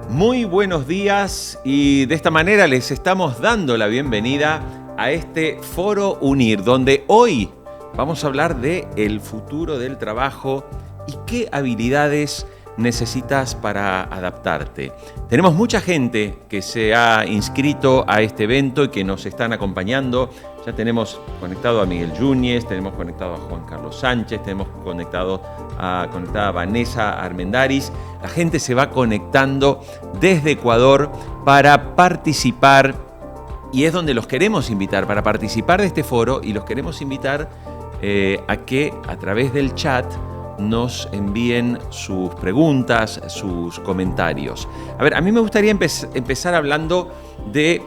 Muy buenos días y de esta manera les estamos dando la bienvenida a este Foro Unir, donde hoy vamos a hablar de el futuro del trabajo y qué habilidades necesitas para adaptarte. Tenemos mucha gente que se ha inscrito a este evento y que nos están acompañando. Ya tenemos conectado a Miguel Yúñez, tenemos conectado a Juan Carlos Sánchez, tenemos conectada a Vanessa Armendáriz. La gente se va conectando desde Ecuador para participar y es donde los queremos invitar para participar de este foro y los queremos invitar a que a través del chat nos envíen sus preguntas, sus comentarios. A ver, a mí me gustaría empezar hablando de...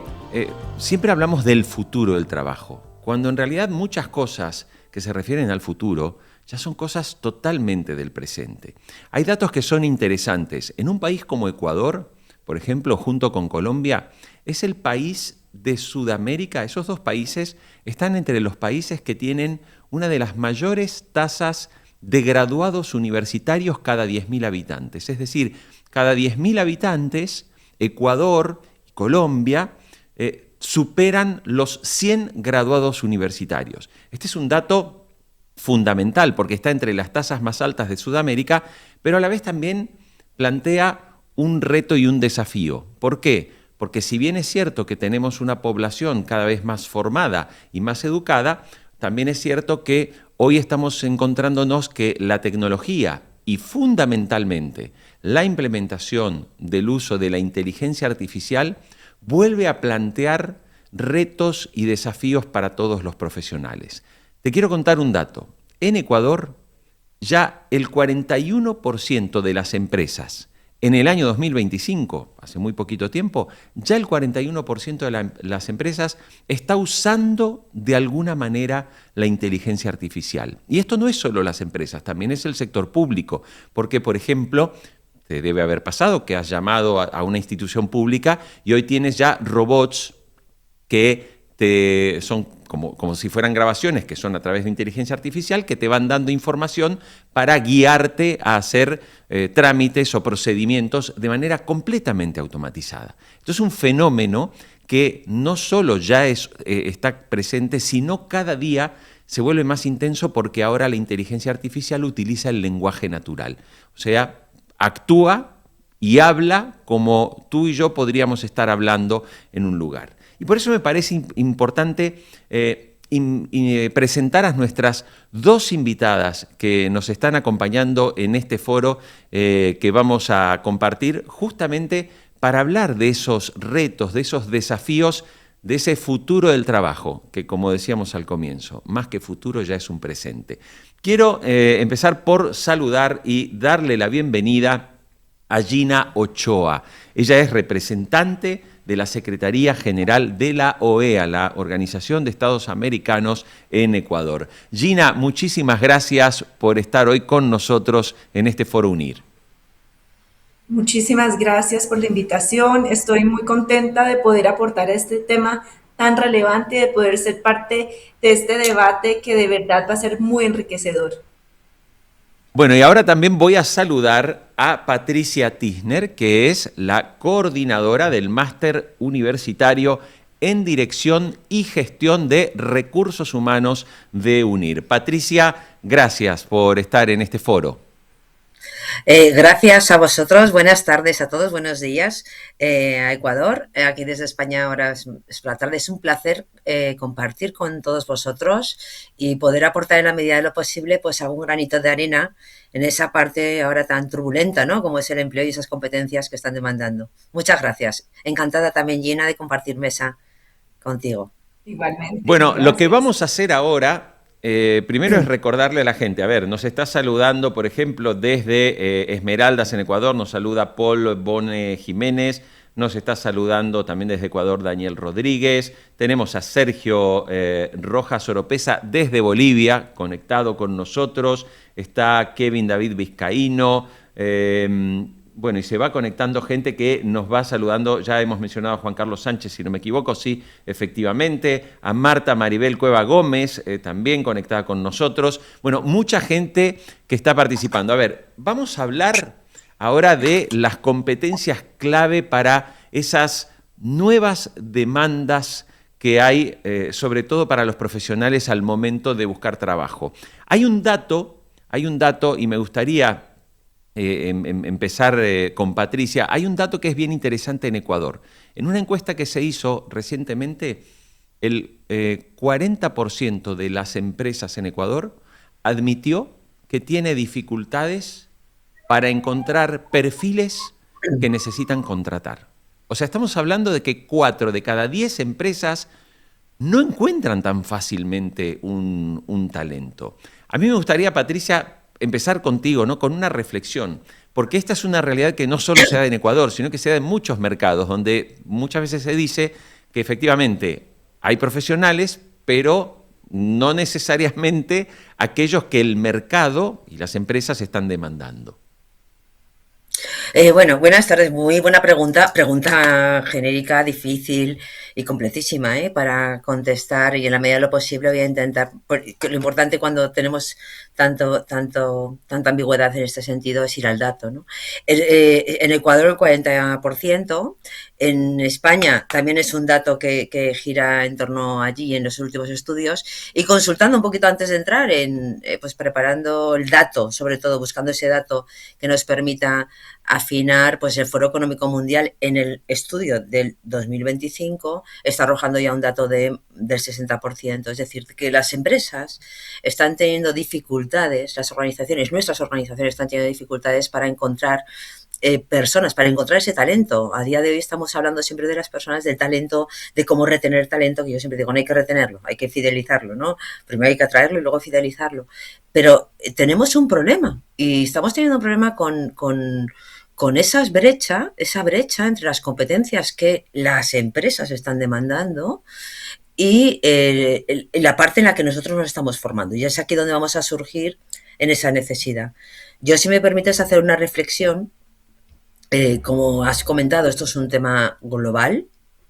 siempre hablamos del futuro del trabajo, cuando en realidad muchas cosas que se refieren al futuro ya son cosas totalmente del presente. Hay datos que son interesantes. En un país como Ecuador, por ejemplo, junto con Colombia, es el país de Sudamérica. Esos dos países están entre los países que tienen una de las mayores tasas de graduados universitarios cada 10.000 habitantes. Es decir, cada 10.000 habitantes, Ecuador y Colombia superan los 100 graduados universitarios. Este es un dato fundamental porque está entre las tasas más altas de Sudamérica, pero a la vez también plantea un reto y un desafío. ¿Por qué? Porque si bien es cierto que tenemos una población cada vez más formada y más educada, también es cierto que hoy estamos encontrándonos que la tecnología y fundamentalmente la implementación del uso de la inteligencia artificial vuelve a plantear retos y desafíos para todos los profesionales. Te quiero contar un dato. En Ecuador, ya el 41% de las empresas en el año 2025, hace muy poquito tiempo, ya el 41% de las empresas está usando de alguna manera la inteligencia artificial. Y esto no es solo las empresas, también es el sector público, porque, por ejemplo, te debe haber pasado que has llamado a una institución pública y hoy tienes ya robots que son como si fueran grabaciones que son a través de inteligencia artificial que te van dando información para guiarte a hacer trámites o procedimientos de manera completamente automatizada. Esto es un fenómeno que no solo ya está presente, sino cada día se vuelve más intenso porque ahora la inteligencia artificial utiliza el lenguaje natural. O sea, actúa y habla como tú y yo podríamos estar hablando en un lugar. Y por eso me parece importante presentar a nuestras dos invitadas que nos están acompañando en este foro que vamos a compartir justamente para hablar de esos retos, de esos desafíos, de ese futuro del trabajo, que como decíamos al comienzo, más que futuro ya es un presente. Quiero empezar por saludar y darle la bienvenida a Gina Ochoa. Ella es representante de la Secretaría General de la OEA, la Organización de Estados Americanos en Ecuador. Gina, muchísimas gracias por estar hoy con nosotros en este Foro Unir. Muchísimas gracias por la invitación. Estoy muy contenta de poder aportar a este tema tan relevante, de poder ser parte de este debate que de verdad va a ser muy enriquecedor. Bueno, y ahora también voy a saludar a Patricia Tisner, que es la coordinadora del Máster Universitario en Dirección y Gestión de Recursos Humanos de UNIR. Patricia, gracias por estar en este foro. Gracias a vosotros, buenas tardes a todos, buenos días a Ecuador, aquí desde España ahora es la tarde, es un placer compartir con todos vosotros y poder aportar en la medida de lo posible pues algún granito de arena en esa parte ahora tan turbulenta, ¿no? Como es el empleo y esas competencias que están demandando. Muchas gracias, encantada también Gina de compartir mesa contigo. Igualmente. Bueno, Gracias. Lo que vamos a hacer ahora... primero es recordarle a la gente, a ver, nos está saludando, por ejemplo, desde Esmeraldas en Ecuador, nos saluda Paul Bone Jiménez, nos está saludando también desde Ecuador Daniel Rodríguez, tenemos a Sergio Rojas Oropesa desde Bolivia, conectado con nosotros, está Kevin David Vizcaíno, bueno, y se va conectando gente que nos va saludando. Ya hemos mencionado a Juan Carlos Sánchez, si no me equivoco, sí, efectivamente. A Marta Maribel Cueva Gómez, también conectada con nosotros. Bueno, mucha gente que está participando. A ver, vamos a hablar ahora de las competencias clave para esas nuevas demandas que hay, sobre todo para los profesionales al momento de buscar trabajo. Hay un dato y me gustaría empezar con Patricia. Hay un dato que es bien interesante en Ecuador. En una encuesta que se hizo recientemente, el 40% de las empresas en Ecuador admitió que tiene dificultades para encontrar perfiles que necesitan contratar. O sea, estamos hablando de que 4 de cada 10 empresas no encuentran tan fácilmente un talento. A mí me gustaría, Patricia, empezar contigo, ¿no? Con una reflexión, porque esta es una realidad que no solo se da en Ecuador, sino que se da en muchos mercados, donde muchas veces se dice que efectivamente hay profesionales, pero no necesariamente aquellos que el mercado y las empresas están demandando. Bueno, buenas tardes. Muy buena pregunta. Pregunta genérica, difícil y completísima, para contestar. Y en la medida de lo posible voy a intentar. Lo importante cuando tenemos tanta ambigüedad en este sentido es ir al dato, ¿no? En Ecuador el 40%. En España también es un dato que gira en torno allí en los últimos estudios. Y consultando un poquito antes de entrar, pues preparando el dato, sobre todo buscando ese dato que nos permita afinar, pues el Foro Económico Mundial en el estudio del 2025 está arrojando ya un dato del 60%. Es decir, que las empresas están teniendo dificultades, nuestras organizaciones están teniendo dificultades para encontrar personas, para encontrar ese talento. A día de hoy estamos hablando siempre de las personas, del talento, de cómo retener talento, que yo siempre digo, no hay que retenerlo, hay que fidelizarlo, ¿no? Primero hay que atraerlo y luego fidelizarlo. Pero tenemos un problema y estamos teniendo un problema con esa brecha entre las competencias que las empresas están demandando y la parte en la que nosotros nos estamos formando. Y es aquí donde vamos a surgir en esa necesidad. Yo, si me permites hacer una reflexión, como has comentado, esto es un tema global,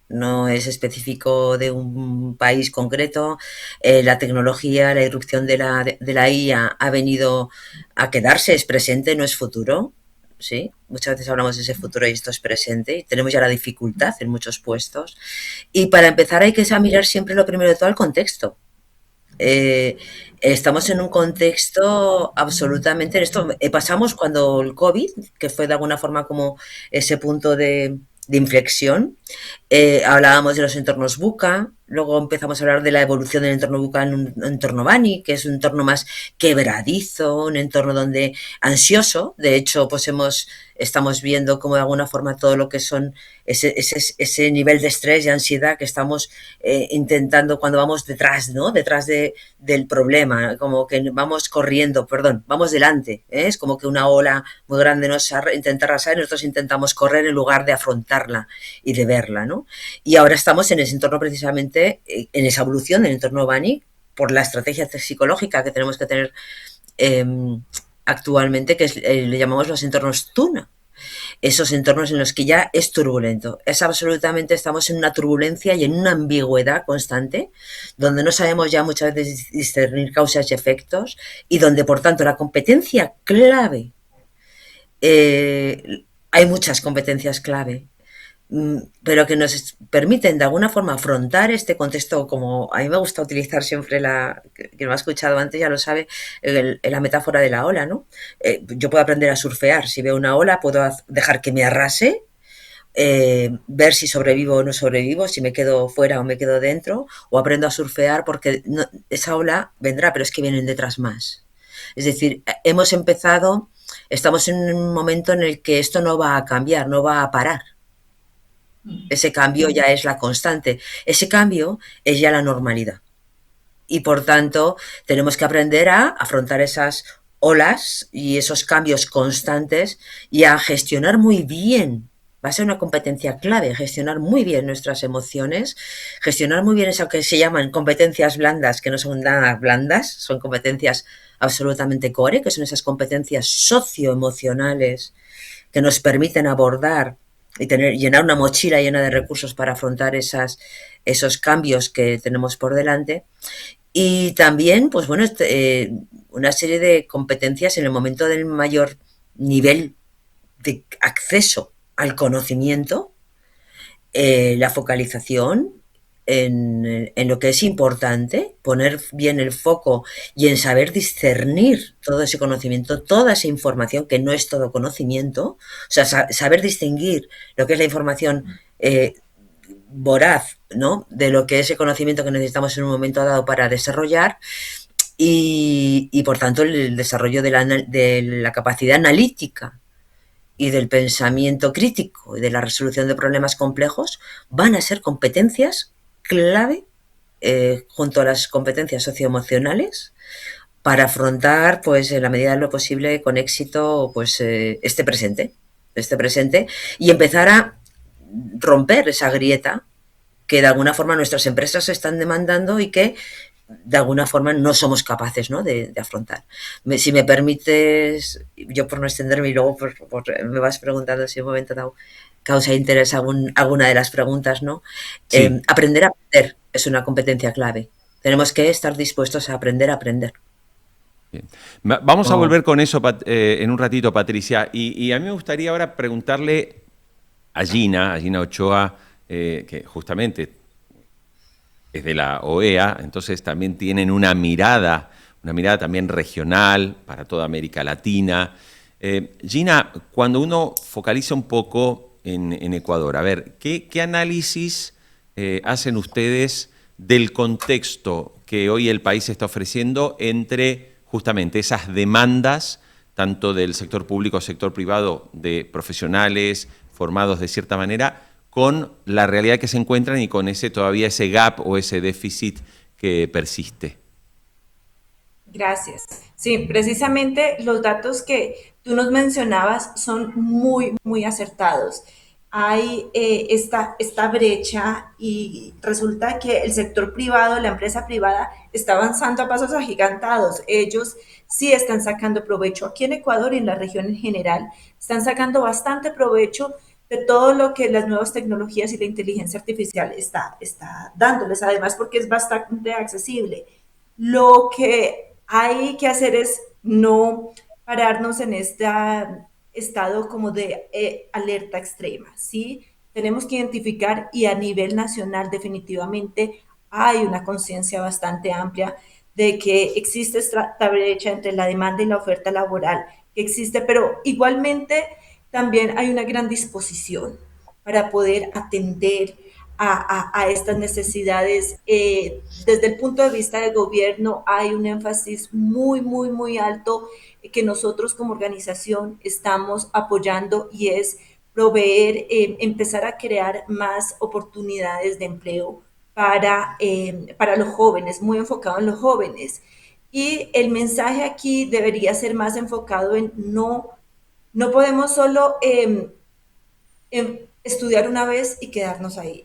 no es específico de un país concreto. La tecnología, la irrupción de la IA ha venido a quedarse, es presente, no es futuro. ¿Sí? Muchas veces hablamos de ese futuro y esto es presente y tenemos ya la dificultad en muchos puestos. Y para empezar hay que mirar siempre lo primero de todo el contexto. Estamos en un contexto absolutamente... Esto pasamos cuando el COVID, que fue de alguna forma como ese punto de inflexión, hablábamos de los entornos VUCA, luego empezamos a hablar de la evolución del entorno VUCA en un entorno BANI, que es un entorno más quebradizo, un entorno donde ansioso. De hecho, pues estamos viendo como de alguna forma todo lo que son ese nivel de estrés y ansiedad que estamos intentando cuando vamos detrás, ¿no? Detrás del problema, como que vamos corriendo, vamos delante, ¿eh? Es como que una ola muy grande nos intenta arrasar y nosotros intentamos correr en lugar de afrontarla y de verla, ¿no? Y ahora estamos en ese entorno precisamente, en esa evolución del entorno BANI, por la estrategia psicológica que tenemos que tener actualmente, que le llamamos los entornos TUNA. Esos entornos en los que ya es turbulento. Estamos en una turbulencia y en una ambigüedad constante, donde no sabemos ya muchas veces discernir causas y efectos, y donde, por tanto, la competencia clave, hay muchas competencias clave, pero que nos permiten de alguna forma afrontar este contexto, como a mí me gusta utilizar siempre, que me ha escuchado antes ya lo sabe, la metáfora de la ola, ¿no? Yo puedo aprender a surfear. Si veo una ola, puedo dejar que me arrase, ver si sobrevivo o no sobrevivo, si me quedo fuera o me quedo dentro, o aprendo a surfear porque esa ola vendrá, pero es que vienen detrás más. Es decir, estamos en un momento en el que esto no va a cambiar, no va a parar. Ese cambio ya es la constante. Ese cambio es ya la normalidad. Y por tanto, tenemos que aprender a afrontar esas olas y esos cambios constantes y a gestionar muy bien. Va a ser una competencia clave, gestionar muy bien nuestras emociones, gestionar muy bien eso que se llaman competencias blandas, que no son nada blandas, son competencias absolutamente core, que son esas competencias socioemocionales que nos permiten abordar y llenar una mochila llena de recursos para afrontar esos cambios que tenemos por delante. Y también, pues bueno, una serie de competencias en el momento del mayor nivel de acceso al conocimiento, la focalización en lo que es importante, poner bien el foco y en saber discernir todo ese conocimiento, toda esa información, que no es todo conocimiento, o sea, saber distinguir lo que es la información voraz, ¿no?, de lo que es el conocimiento que necesitamos en un momento dado para desarrollar, y por tanto el desarrollo de la capacidad analítica y del pensamiento crítico y de la resolución de problemas complejos van a ser competencias clave, junto a las competencias socioemocionales, para afrontar, pues, en la medida de lo posible, con éxito, pues, este presente, y empezar a romper esa grieta que de alguna forma nuestras empresas están demandando y que de alguna forma no somos capaces, ¿no?, de afrontar. Si me permites, yo por no extenderme y luego me vas preguntando si en un momento dado causa interés alguna de las preguntas, ¿no? Sí. Aprender a aprender es una competencia clave. Tenemos que estar dispuestos a aprender a aprender. Bien. Vamos a volver con eso en un ratito, Patricia. Y a mí me gustaría ahora preguntarle a Gina Ochoa, que justamente es de la OEA, entonces también tienen una mirada también regional para toda América Latina. Gina, cuando uno focaliza un poco en Ecuador, a ver, ¿qué análisis hacen ustedes del contexto que hoy el país está ofreciendo entre justamente esas demandas, tanto del sector público, sector privado, de profesionales formados de cierta manera, con la realidad que se encuentran y con todavía ese gap o ese déficit que persiste? Gracias. Sí, precisamente los datos que tú nos mencionabas son muy, muy acertados. Hay esta brecha y resulta que el sector privado, la empresa privada, está avanzando a pasos agigantados. Ellos sí están sacando provecho. Aquí en Ecuador y en la región en general, están sacando bastante provecho de todo lo que las nuevas tecnologías y la inteligencia artificial está dándoles, además porque es bastante accesible. Lo que hay que hacer es no pararnos en este estado como de alerta extrema, ¿sí? Tenemos que identificar y a nivel nacional definitivamente hay una conciencia bastante amplia de que existe esta brecha entre la demanda y la oferta laboral, que existe, pero igualmente también hay una gran disposición para poder atender a estas necesidades. Desde el punto de vista del gobierno hay un énfasis muy, muy, muy alto que nosotros como organización estamos apoyando y es proveer, empezar a crear más oportunidades de empleo para los jóvenes, muy enfocado en los jóvenes. Y el mensaje aquí debería ser más enfocado en no podemos solo estudiar una vez y quedarnos ahí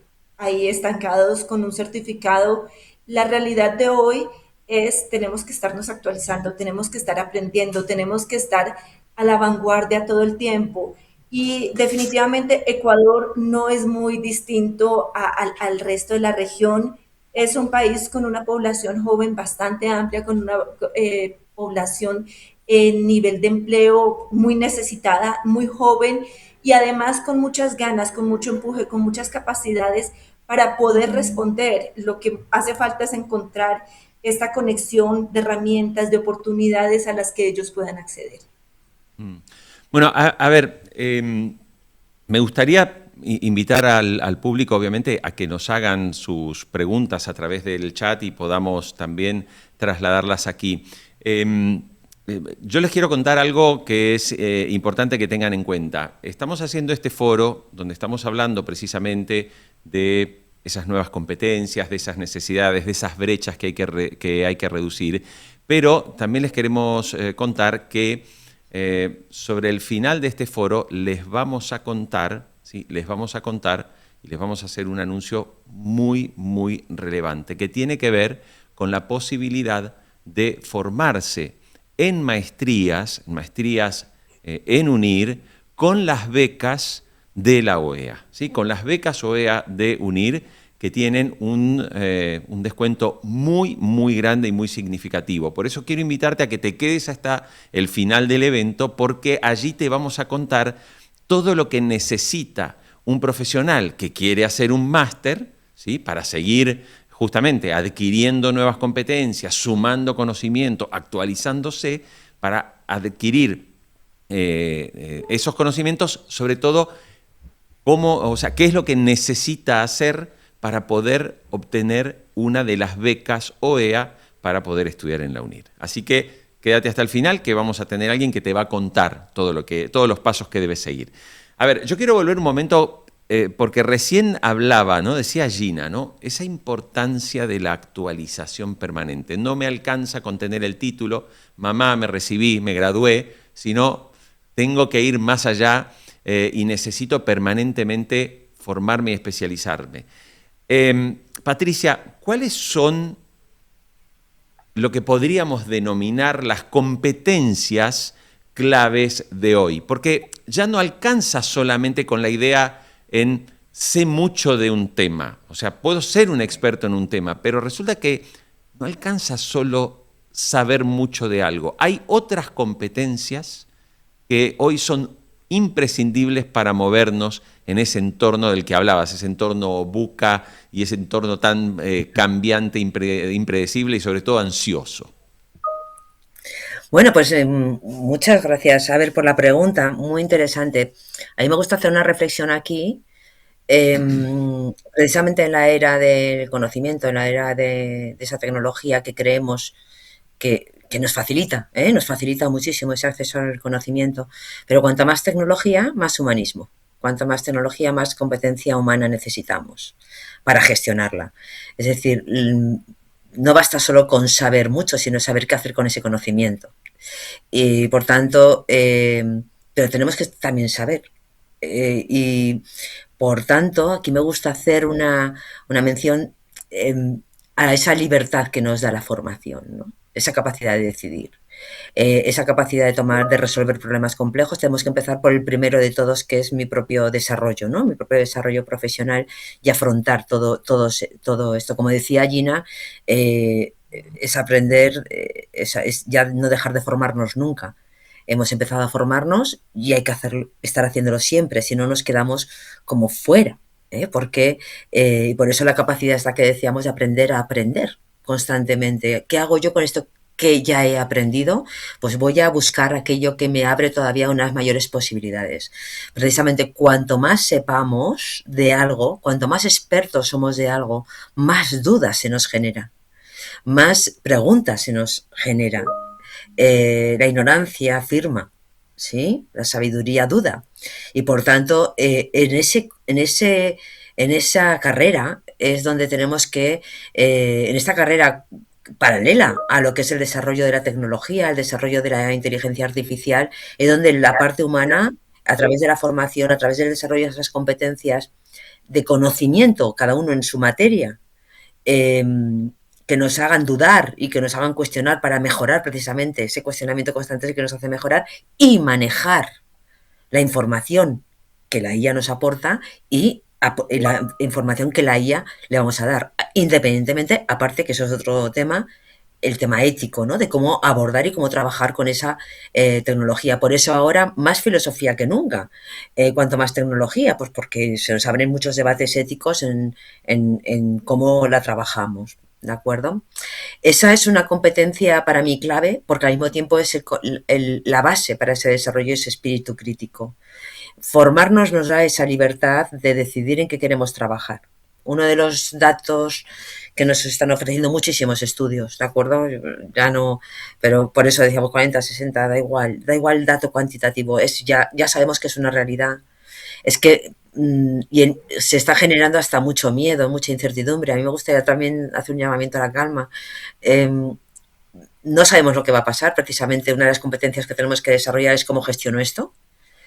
estancados con un certificado. La realidad de hoy es, tenemos que estarnos actualizando, tenemos que estar aprendiendo, tenemos que estar a la vanguardia todo el tiempo. Y definitivamente Ecuador no es muy distinto al resto de la región. Es un país con una población joven bastante amplia, con una población en nivel de empleo muy necesitada, muy joven y además con muchas ganas, con mucho empuje, con muchas capacidades para poder responder. Lo que hace falta es encontrar esta conexión de herramientas, de oportunidades a las que ellos puedan acceder. Bueno, a ver, me gustaría invitar al público, obviamente, a que nos hagan sus preguntas a través del chat y podamos también trasladarlas aquí. Yo les quiero contar algo que es importante que tengan en cuenta. Estamos haciendo este foro donde estamos hablando precisamente de esas nuevas competencias, de esas necesidades, de esas brechas que hay que reducir, pero también les queremos contar que sobre el final de este foro les vamos a contar, ¿sí? Les vamos a contar y les vamos a hacer un anuncio muy, muy relevante que tiene que ver con la posibilidad de formarse en maestrías en UNIR con las becas de la OEA, ¿sí? Con las becas OEA de UNIR que tienen un descuento muy, muy grande y muy significativo. Por eso quiero invitarte a que te quedes hasta el final del evento porque allí te vamos a contar todo lo que necesita un profesional que quiere hacer un máster, ¿sí?, para seguir justamente adquiriendo nuevas competencias, sumando conocimiento, actualizándose, para adquirir esos conocimientos, sobre todo qué es lo que necesita hacer para poder obtener una de las becas OEA para poder estudiar en la UNIR. Así que quédate hasta el final, que vamos a tener a alguien que te va a contar todos los pasos que debes seguir. A ver, yo quiero volver un momento, porque recién hablaba, ¿no? Decía Gina, ¿no?, esa importancia de la actualización permanente. No me alcanza con tener el título, mamá, me recibí, me gradué, sino tengo que ir más allá y necesito permanentemente formarme y especializarme. Patricia, ¿cuáles son lo que podríamos denominar las competencias claves de hoy? Porque ya no alcanza solamente con la idea en sé mucho de un tema. O sea, puedo ser un experto en un tema, pero resulta que no alcanza solo saber mucho de algo. Hay otras competencias que hoy son imprescindibles para movernos en ese entorno del que hablabas, ese entorno VUCA y ese entorno tan cambiante, impredecible y sobre todo ansioso. Bueno, pues muchas gracias, Abel, por la pregunta, muy interesante. A mí me gusta hacer una reflexión aquí, precisamente en la era del conocimiento, en la era de esa tecnología que creemos que nos facilita muchísimo ese acceso al conocimiento, pero cuanta más tecnología, más humanismo. Cuanta más tecnología, más competencia humana necesitamos para gestionarla. Es decir, no basta solo con saber mucho, sino saber qué hacer con ese conocimiento. Y por tanto, pero tenemos que también saber. Y por tanto, aquí me gusta hacer una mención a esa libertad que nos da la formación, ¿no? Esa capacidad de decidir, esa capacidad de resolver problemas complejos. Tenemos que empezar por el primero de todos, que es mi propio desarrollo, ¿no? Mi propio desarrollo profesional, y afrontar todo esto. Como decía Gina, es aprender, es ya no dejar de formarnos nunca. Hemos empezado a formarnos y hay que estar haciéndolo siempre, si no nos quedamos como fuera, porque y por eso la capacidad esta que decíamos de aprender a aprender constantemente. ¿Qué hago yo con esto que ya he aprendido? Pues voy a buscar aquello que me abre todavía unas mayores posibilidades. Precisamente cuanto más sepamos de algo, cuanto más expertos somos de algo, más dudas se nos genera, más preguntas se nos generan. La ignorancia afirma, ¿sí? La sabiduría duda. Y por tanto, en esa carrera es donde tenemos que, en esta carrera paralela a lo que es el desarrollo de la tecnología, el desarrollo de la inteligencia artificial, es donde la parte humana, a través de la formación, a través del desarrollo de esas competencias de conocimiento, cada uno en su materia, que nos hagan dudar y que nos hagan cuestionar para mejorar precisamente ese cuestionamiento constante que nos hace mejorar y manejar la información que la IA nos aporta y la información que la IA le vamos a dar, independientemente, aparte que eso es otro tema, el tema ético, ¿no? De cómo abordar y cómo trabajar con esa tecnología. Por eso ahora más filosofía que nunca. Cuanto más tecnología, pues porque se nos abren muchos debates éticos en cómo la trabajamos. ¿De acuerdo? Esa es una competencia para mí clave, porque al mismo tiempo es la base para ese desarrollo, ese espíritu crítico. Formarnos nos da esa libertad de decidir en qué queremos trabajar. Uno de los datos que nos están ofreciendo muchísimos estudios, ¿de acuerdo? Ya no, pero por eso decíamos 40, 60, da igual el dato cuantitativo, ya sabemos que es una realidad. Es que se está generando hasta mucho miedo, mucha incertidumbre. A mí me gustaría también hacer un llamamiento a la calma. No sabemos lo que va a pasar. Precisamente una de las competencias que tenemos que desarrollar es cómo gestiono esto.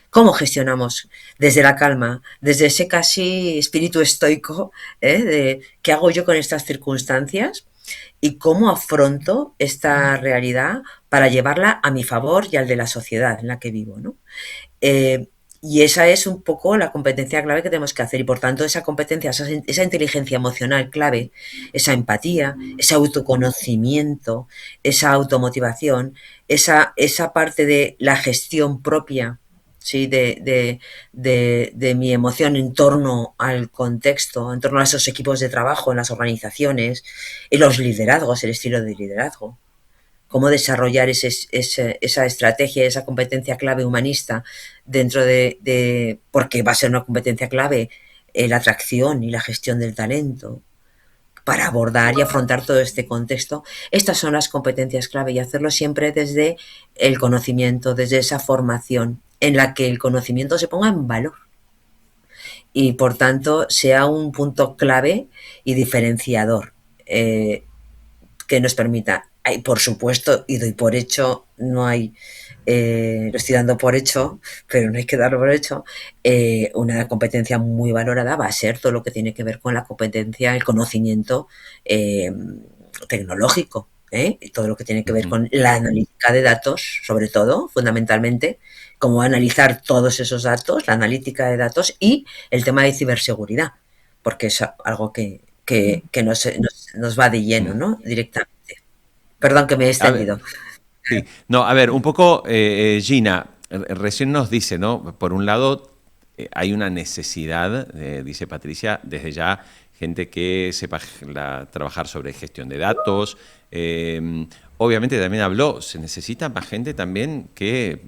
¿Cómo gestionamos desde la calma, desde ese casi espíritu estoico, de qué hago yo con estas circunstancias y cómo afronto esta realidad para llevarla a mi favor y al de la sociedad en la que vivo, ¿no? Y esa es un poco la competencia clave que tenemos que hacer, y por tanto esa competencia, esa inteligencia emocional clave, esa empatía, ese autoconocimiento, esa automotivación, esa parte de la gestión propia, ¿sí? De mi emoción en torno al contexto, en torno a esos equipos de trabajo en las organizaciones y los liderazgos, el estilo de liderazgo. Cómo desarrollar esa estrategia, esa competencia clave humanista dentro porque va a ser una competencia clave la atracción y la gestión del talento, para abordar y afrontar todo este contexto. Estas son las competencias clave y hacerlo siempre desde el conocimiento, desde esa formación en la que el conocimiento se ponga en valor y por tanto sea un punto clave y diferenciador que nos permita. Hay, por supuesto, y doy por hecho, no hay, lo estoy dando por hecho, pero no hay que darlo por hecho, una competencia muy valorada va a ser todo lo que tiene que ver con la competencia, el conocimiento tecnológico, y todo lo que tiene que ver con la analítica de datos, sobre todo, fundamentalmente, cómo analizar todos esos datos, la analítica de datos y el tema de ciberseguridad, porque es algo que nos va de lleno, ¿no? Directamente. Perdón que me he A ver, extendido. sí. No, a ver, un poco, Gina, recién nos dice, ¿no? Por un lado, hay una necesidad, dice Patricia, desde ya, gente que sepa trabajar sobre gestión de datos. Obviamente también habló, se necesita más gente también que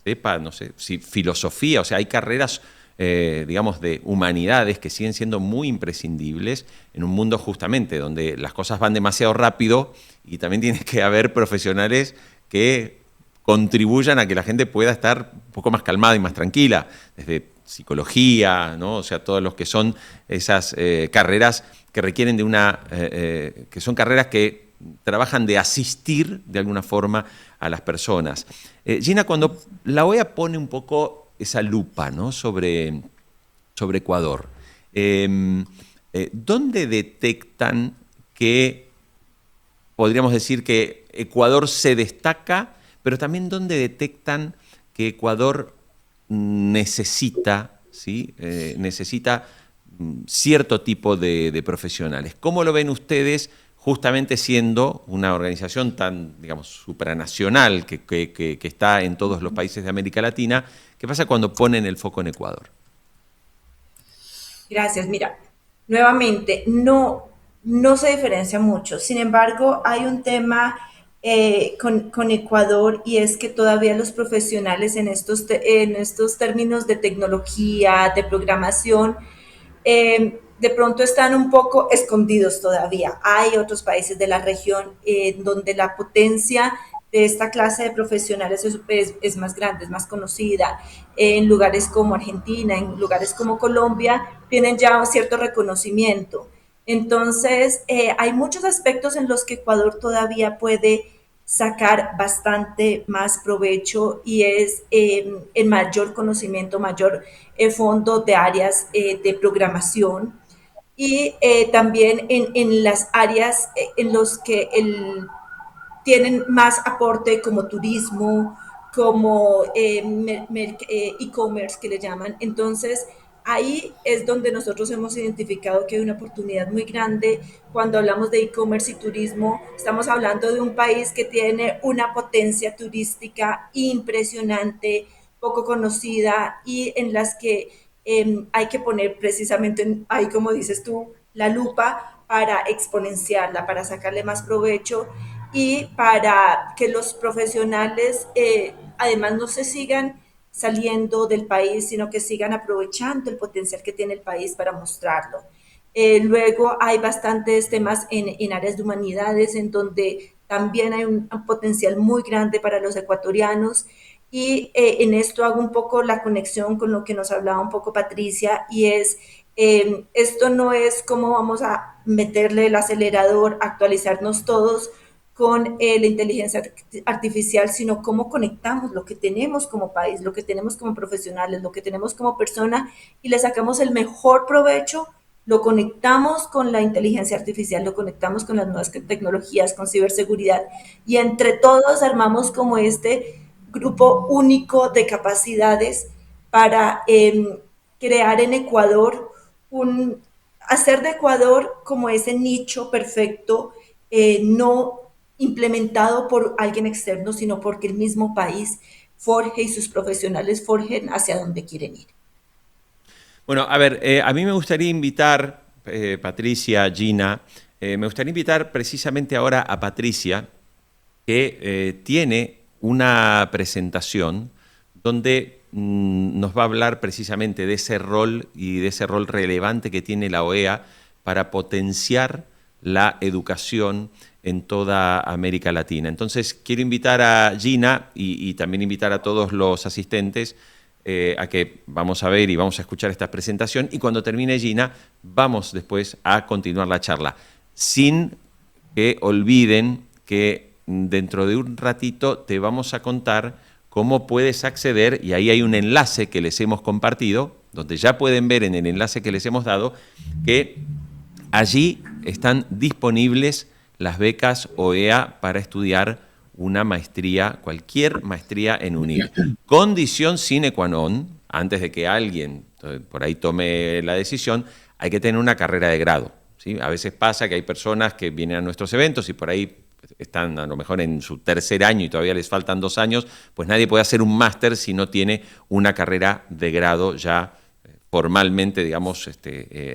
sepa, no sé, si filosofía, o sea, hay carreras, digamos, de humanidades que siguen siendo muy imprescindibles en un mundo justamente donde las cosas van demasiado rápido y también tiene que haber profesionales que contribuyan a que la gente pueda estar un poco más calmada y más tranquila, desde psicología, ¿no? O sea, todos los que son esas carreras que requieren de que son carreras que trabajan de asistir de alguna forma a las personas. Gina, cuando la OEA pone un poco esa lupa, ¿no? sobre Ecuador, ¿dónde detectan que podríamos decir que Ecuador se destaca, pero también dónde detectan que Ecuador necesita, ¿sí? Necesita cierto tipo de profesionales? ¿Cómo lo ven ustedes, justamente siendo una organización tan, digamos, supranacional que está en todos los países de América Latina? ¿Qué pasa cuando ponen el foco en Ecuador? Gracias. Mira, nuevamente, no se diferencia mucho. Sin embargo, hay un tema con Ecuador y es que todavía los profesionales en estos términos de tecnología, de programación, de pronto están un poco escondidos todavía. Hay otros países de la región donde la potencia de esta clase de profesionales es más grande, es más conocida. En lugares como Argentina, en lugares como Colombia, tienen ya un cierto reconocimiento. Entonces, hay muchos aspectos en los que Ecuador todavía puede sacar bastante más provecho y es el mayor conocimiento, mayor fondo de áreas de programación y también en las áreas en los que tienen más aporte como turismo, como e-commerce que le llaman. Entonces, ahí es donde nosotros hemos identificado que hay una oportunidad muy grande. Cuando hablamos de e-commerce y turismo, estamos hablando de un país que tiene una potencia turística impresionante, poco conocida y en las que hay que poner precisamente ahí, como dices tú, la lupa para exponenciarla, para sacarle más provecho y para que los profesionales además no se sigan saliendo del país, sino que sigan aprovechando el potencial que tiene el país para mostrarlo. Luego hay bastantes temas en áreas de humanidades en donde también hay un potencial muy grande para los ecuatorianos y en esto hago un poco la conexión con lo que nos hablaba un poco Patricia y es, esto no es cómo vamos a meterle el acelerador, actualizarnos todos con la inteligencia artificial, sino cómo conectamos lo que tenemos como país, lo que tenemos como profesionales, lo que tenemos como persona y le sacamos el mejor provecho, lo conectamos con la inteligencia artificial, lo conectamos con las nuevas tecnologías, con ciberseguridad y entre todos armamos como este grupo único de capacidades para crear en Ecuador hacer de Ecuador como ese nicho perfecto, no implementado por alguien externo, sino porque el mismo país forje y sus profesionales forjen hacia dónde quieren ir. Bueno, a ver, a mí me gustaría invitar, Patricia, Gina, me gustaría invitar precisamente ahora a Patricia, que tiene una presentación donde nos va a hablar precisamente de ese rol y de ese rol relevante que tiene la OEA para potenciar la educación en toda América Latina. Entonces, quiero invitar a Gina y también invitar a todos los asistentes a que vamos a ver y vamos a escuchar esta presentación, y cuando termine Gina, vamos después a continuar la charla, sin que olviden que dentro de un ratito te vamos a contar cómo puedes acceder, y ahí hay un enlace que les hemos compartido, donde ya pueden ver en el enlace que les hemos dado, que allí están disponibles las becas OEA para estudiar una maestría, cualquier maestría en UNIR. Condición sine qua non, antes de que alguien por ahí tome la decisión, hay que tener una carrera de grado, ¿sí? A veces pasa que hay personas que vienen a nuestros eventos y por ahí están a lo mejor en su tercer año y todavía les faltan 2 años, pues nadie puede hacer un máster si no tiene una carrera de grado ya formalmente, digamos,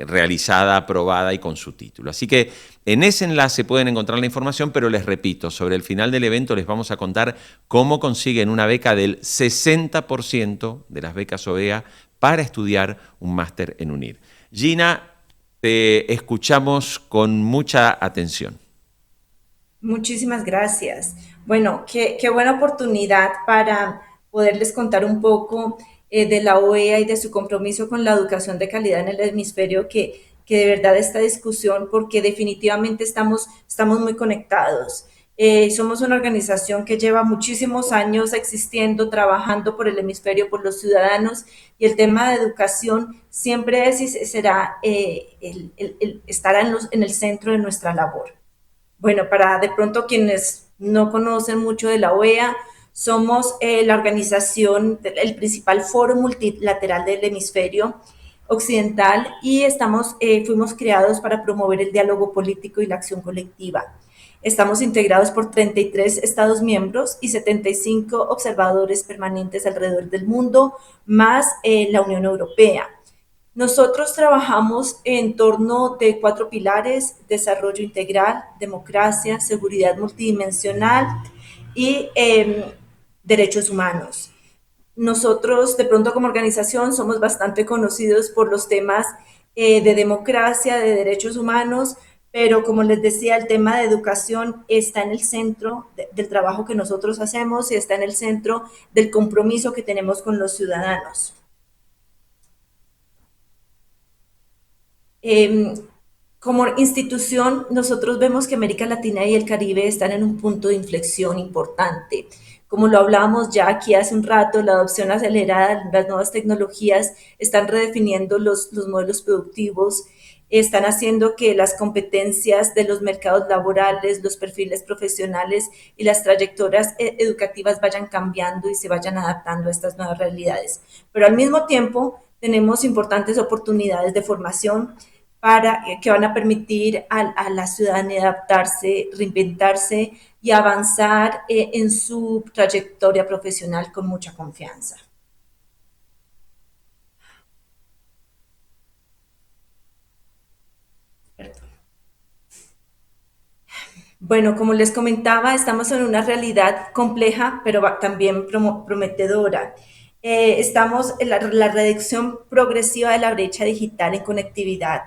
realizada, aprobada y con su título. Así que en ese enlace pueden encontrar la información, pero les repito, sobre el final del evento les vamos a contar cómo consiguen una beca del 60% de las becas OEA para estudiar un máster en UNIR. Gina, te escuchamos con mucha atención. Muchísimas gracias. Bueno, qué buena oportunidad para poderles contar un poco de la OEA y de su compromiso con la educación de calidad en el hemisferio, que de verdad esta discusión, porque definitivamente estamos muy conectados. Somos una organización que lleva muchísimos años existiendo, trabajando por el hemisferio, por los ciudadanos, y el tema de educación siempre es y será, estará en el centro de nuestra labor. Bueno, para de pronto quienes no conocen mucho de la OEA, somos la organización, el principal foro multilateral del hemisferio occidental, y fuimos creados para promover el diálogo político y la acción colectiva. Estamos integrados por 33 Estados miembros y 75 observadores permanentes alrededor del mundo, más la Unión Europea. Nosotros trabajamos en torno de 4 pilares: desarrollo integral, democracia, seguridad multidimensional y derechos humanos. Nosotros, de pronto como organización, somos bastante conocidos por los temas de democracia, de derechos humanos, pero como les decía, el tema de educación está en el centro del trabajo que nosotros hacemos y está en el centro del compromiso que tenemos con los ciudadanos. Como institución, nosotros vemos que América Latina y el Caribe están en un punto de inflexión importante. Como lo hablábamos ya aquí hace un rato, la adopción acelerada, las nuevas tecnologías están redefiniendo los modelos productivos, están haciendo que las competencias de los mercados laborales, los perfiles profesionales y las trayectorias educativas vayan cambiando y se vayan adaptando a estas nuevas realidades. Pero al mismo tiempo, tenemos importantes oportunidades de formación que van a permitir a la ciudadanía adaptarse, reinventarse y avanzar en su trayectoria profesional con mucha confianza. Bueno, como les comentaba, estamos en una realidad compleja, pero también prometedora. Estamos en la reducción progresiva de la brecha digital en conectividad.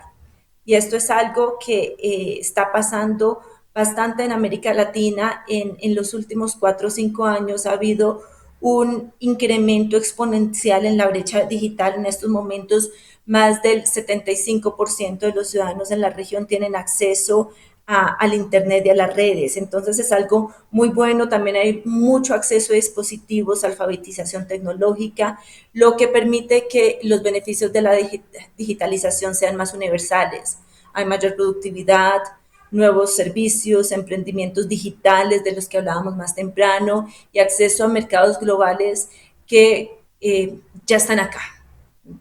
Y esto es algo que está pasando bastante en América Latina. En los últimos 4 o 5 años ha habido un incremento exponencial en la brecha digital. En estos momentos, más del 75% de los ciudadanos en la región tienen acceso al Internet y a las redes. Entonces es algo muy bueno. También hay mucho acceso a dispositivos, alfabetización tecnológica, lo que permite que los beneficios de la digitalización sean más universales. Hay mayor productividad, nuevos servicios, emprendimientos digitales de los que hablábamos más temprano, y acceso a mercados globales que ya están acá.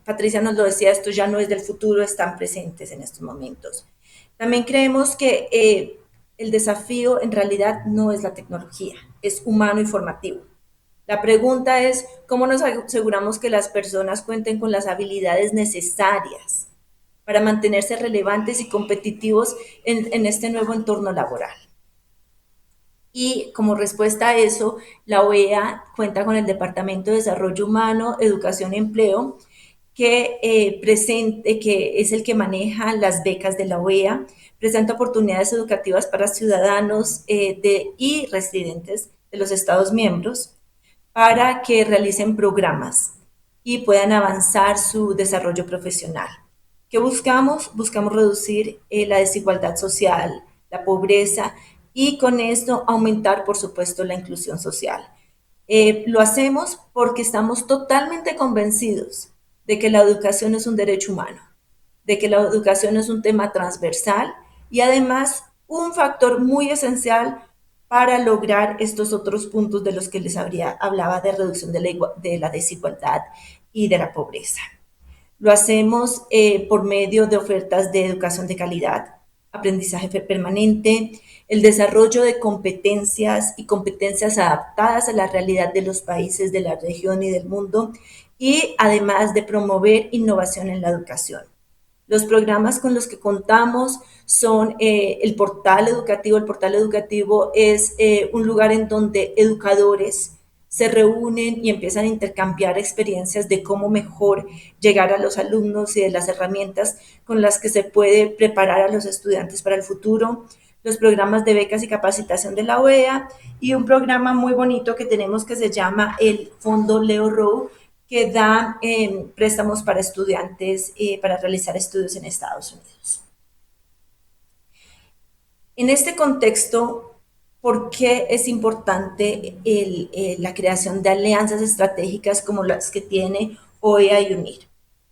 Patricia nos lo decía, esto ya no es del futuro, están presentes en estos momentos. También creemos que el desafío en realidad no es la tecnología, es humano y formativo. La pregunta es, ¿cómo nos aseguramos que las personas cuenten con las habilidades necesarias para mantenerse relevantes y competitivos en este nuevo entorno laboral? Y como respuesta a eso, la OEA cuenta con el Departamento de Desarrollo Humano, Educación y Empleo, que es el que maneja las becas de la OEA, presenta oportunidades educativas para ciudadanos y residentes de los Estados miembros para que realicen programas y puedan avanzar su desarrollo profesional. ¿Qué buscamos? Buscamos reducir la desigualdad social, la pobreza y con esto aumentar, por supuesto, la inclusión social. Lo hacemos porque estamos totalmente convencidos de que la educación es un derecho humano, de que la educación es un tema transversal y además un factor muy esencial para lograr estos otros puntos de los que hablaba de reducción de la desigualdad y de la pobreza. Lo hacemos por medio de ofertas de educación de calidad, aprendizaje permanente, el desarrollo de competencias y competencias adaptadas a la realidad de los países de la región y del mundo, y además de promover innovación en la educación. Los programas con los que contamos son el portal educativo. El portal educativo es un lugar en donde educadores se reúnen y empiezan a intercambiar experiencias de cómo mejor llegar a los alumnos y de las herramientas con las que se puede preparar a los estudiantes para el futuro. Los programas de becas y capacitación de la OEA y un programa muy bonito que tenemos que se llama el Fondo Leo Rowe, que da préstamos para estudiantes para realizar estudios en Estados Unidos. En este contexto, ¿por qué es importante la creación de alianzas estratégicas como las que tiene OEA y UNIR?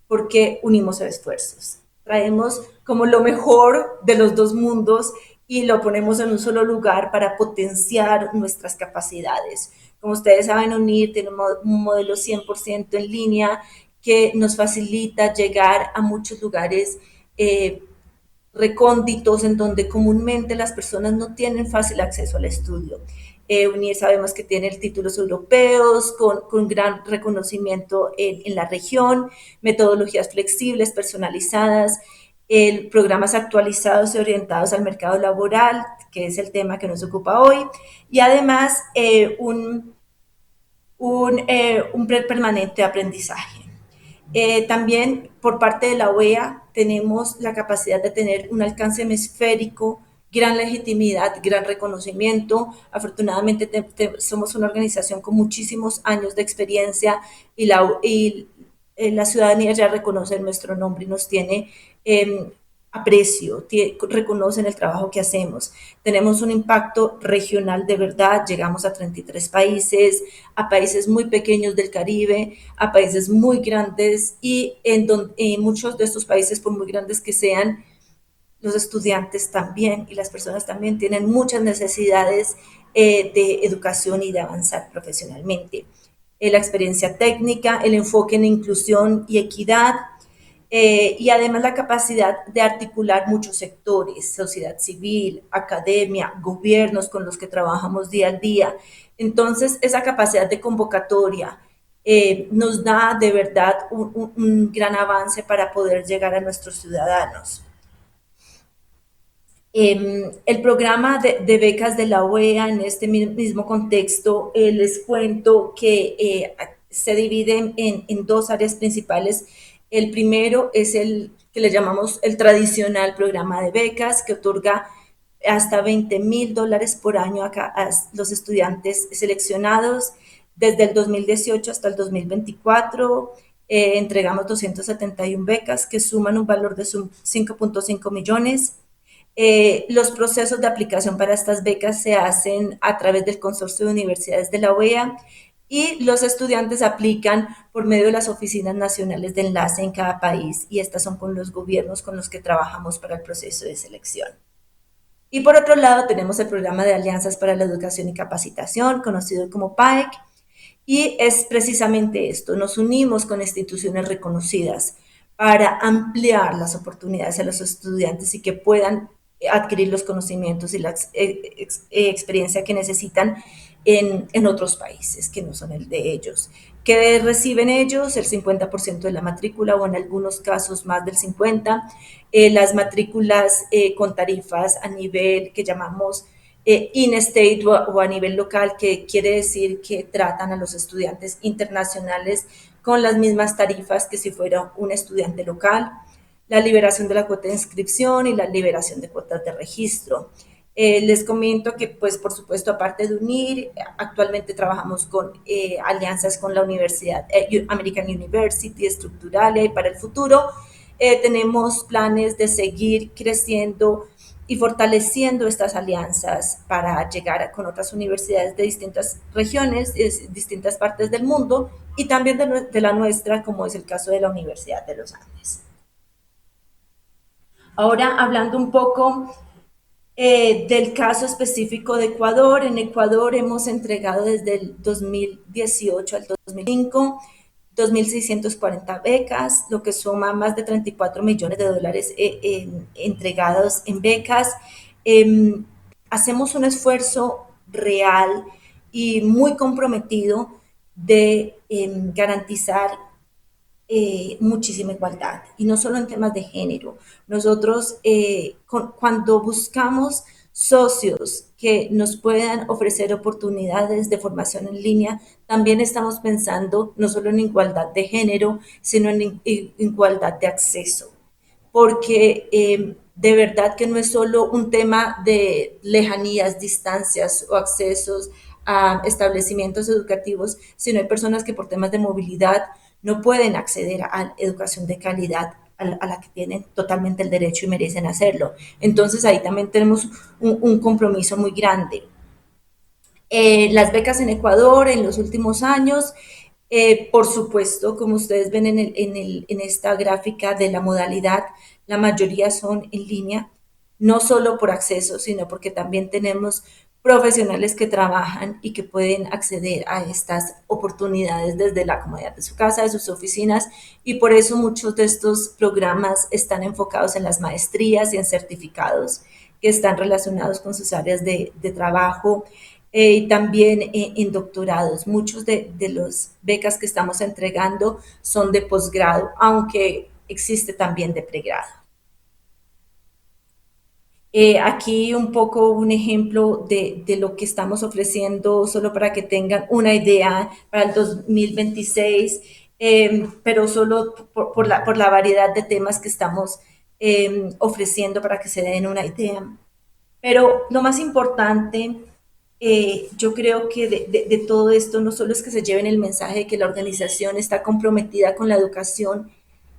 Porque unimos esfuerzos. Traemos como lo mejor de los dos mundos y lo ponemos en un solo lugar para potenciar nuestras capacidades. Como ustedes saben, UNIR tiene un modelo 100% en línea que nos facilita llegar a muchos lugares recónditos en donde comúnmente las personas no tienen fácil acceso al estudio. UNIR sabemos que tiene títulos europeos con gran reconocimiento en la región, metodologías flexibles, personalizadas, programas actualizados y orientados al mercado laboral, que es el tema que nos ocupa hoy, y además un permanente aprendizaje. También por parte de la OEA tenemos la capacidad de tener un alcance hemisférico, gran legitimidad, gran reconocimiento. Afortunadamente somos una organización con muchísimos años de experiencia y la ciudadanía ya reconoce nuestro nombre y nos tiene aprecio, reconocen el trabajo que hacemos. Tenemos un impacto regional de verdad, llegamos a 33 países, a países muy pequeños del Caribe, a países muy grandes y en muchos de estos países, por muy grandes que sean, los estudiantes también y las personas también tienen muchas necesidades de educación y de avanzar profesionalmente. La experiencia técnica, el enfoque en inclusión y equidad, y además la capacidad de articular muchos sectores, sociedad civil, academia, gobiernos con los que trabajamos día a día. Entonces, esa capacidad de convocatoria nos da de verdad un gran avance para poder llegar a nuestros ciudadanos. El programa de becas de la OEA en este mismo contexto, les cuento que se divide en dos áreas principales. El primero es el que le llamamos el tradicional programa de becas, que otorga hasta $20,000 por año a los estudiantes seleccionados. Desde el 2018 hasta el 2024 entregamos 271 becas que suman un valor de 5.5 millones. Los procesos de aplicación para estas becas se hacen a través del Consorcio de Universidades de la OEA y los estudiantes aplican por medio de las oficinas nacionales de enlace en cada país y estas son con los gobiernos con los que trabajamos para el proceso de selección. Y por otro lado tenemos el programa de Alianzas para la Educación y Capacitación, conocido como PAEC, y es precisamente esto, nos unimos con instituciones reconocidas para ampliar las oportunidades a los estudiantes y que puedan adquirir los conocimientos y la experiencia que necesitan en otros países que no son el de ellos. ¿Qué reciben ellos? El 50% de la matrícula o en algunos casos más del 50%. Las matrículas con tarifas a nivel que llamamos in-state o a nivel local, que quiere decir que tratan a los estudiantes internacionales con las mismas tarifas que si fuera un estudiante local. La liberación de la cuota de inscripción y la liberación de cuotas de registro. Les comento que, pues, por supuesto, aparte de UNIR, actualmente trabajamos con alianzas con la Universidad American University, Estructuralia, y para el futuro tenemos planes de seguir creciendo y fortaleciendo estas alianzas para llegar con otras universidades de distintas regiones, de distintas partes del mundo y también de la nuestra, como es el caso de la Universidad de los Andes. Ahora, hablando un poco del caso específico de Ecuador. En Ecuador hemos entregado desde el 2018 al 2005 2.640 becas, lo que suma más de 34 millones de dólares entregados en becas. Hacemos un esfuerzo real y muy comprometido de garantizar muchísima igualdad, y no solo en temas de género. Nosotros, cuando buscamos socios que nos puedan ofrecer oportunidades de formación en línea, también estamos pensando no solo en igualdad de género, sino en igualdad de acceso, porque de verdad que no es solo un tema de lejanías, distancias o accesos a establecimientos educativos, sino hay personas que por temas de movilidad no pueden acceder a educación de calidad a la que tienen totalmente el derecho y merecen hacerlo. Entonces ahí también tenemos un compromiso muy grande. Las becas en Ecuador en los últimos años, por supuesto, como ustedes ven en esta gráfica de la modalidad, la mayoría son en línea, no solo por acceso, sino porque también tenemos profesionales que trabajan y que pueden acceder a estas oportunidades desde la comodidad de su casa, de sus oficinas, y por eso muchos de estos programas están enfocados en las maestrías y en certificados que están relacionados con sus áreas de trabajo, y también en doctorados. Muchos de las becas que estamos entregando son de posgrado, aunque existe también de pregrado. Aquí un poco un ejemplo de lo que estamos ofreciendo, solo para que tengan una idea para el 2026, pero solo por la variedad de temas que estamos ofreciendo para que se den una idea. Pero lo más importante, yo creo que de todo esto no solo es que se lleven el mensaje de que la organización está comprometida con la educación,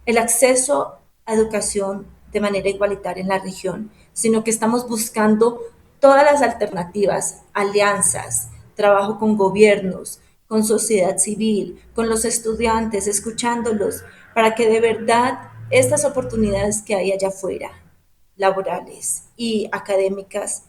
el acceso a educación de manera igualitaria en la región, sino que estamos buscando todas las alternativas, alianzas, trabajo con gobiernos, con sociedad civil, con los estudiantes, escuchándolos, para que de verdad estas oportunidades que hay allá afuera, laborales y académicas,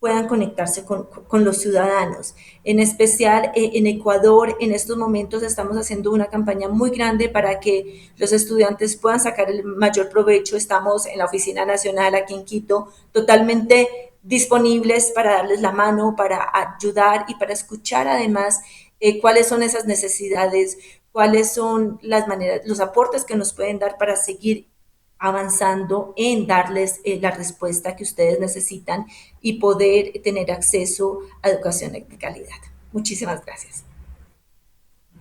puedan conectarse con los ciudadanos. En especial en Ecuador, en estos momentos estamos haciendo una campaña muy grande para que los estudiantes puedan sacar el mayor provecho. Estamos en la Oficina Nacional aquí en Quito, totalmente disponibles para darles la mano, para ayudar y para escuchar además cuáles son esas necesidades, cuáles son las maneras, los aportes que nos pueden dar para seguir avanzando en darles la respuesta que ustedes necesitan y poder tener acceso a educación de calidad. Muchísimas gracias.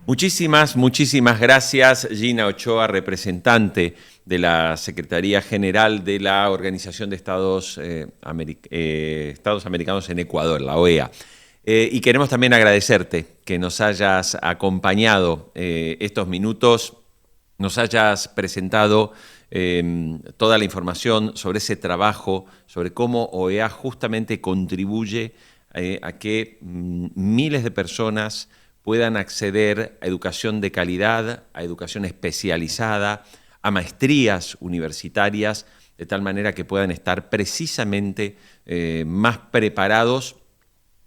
Muchísimas gracias, Gina Ochoa, representante de la Secretaría General de la Organización de Estados Americanos en Ecuador, la OEA. Y queremos también agradecerte que nos hayas acompañado estos minutos, nos hayas presentado toda la información sobre ese trabajo, sobre cómo OEA justamente contribuye a que miles de personas puedan acceder a educación de calidad, a educación especializada, a maestrías universitarias, de tal manera que puedan estar precisamente más preparados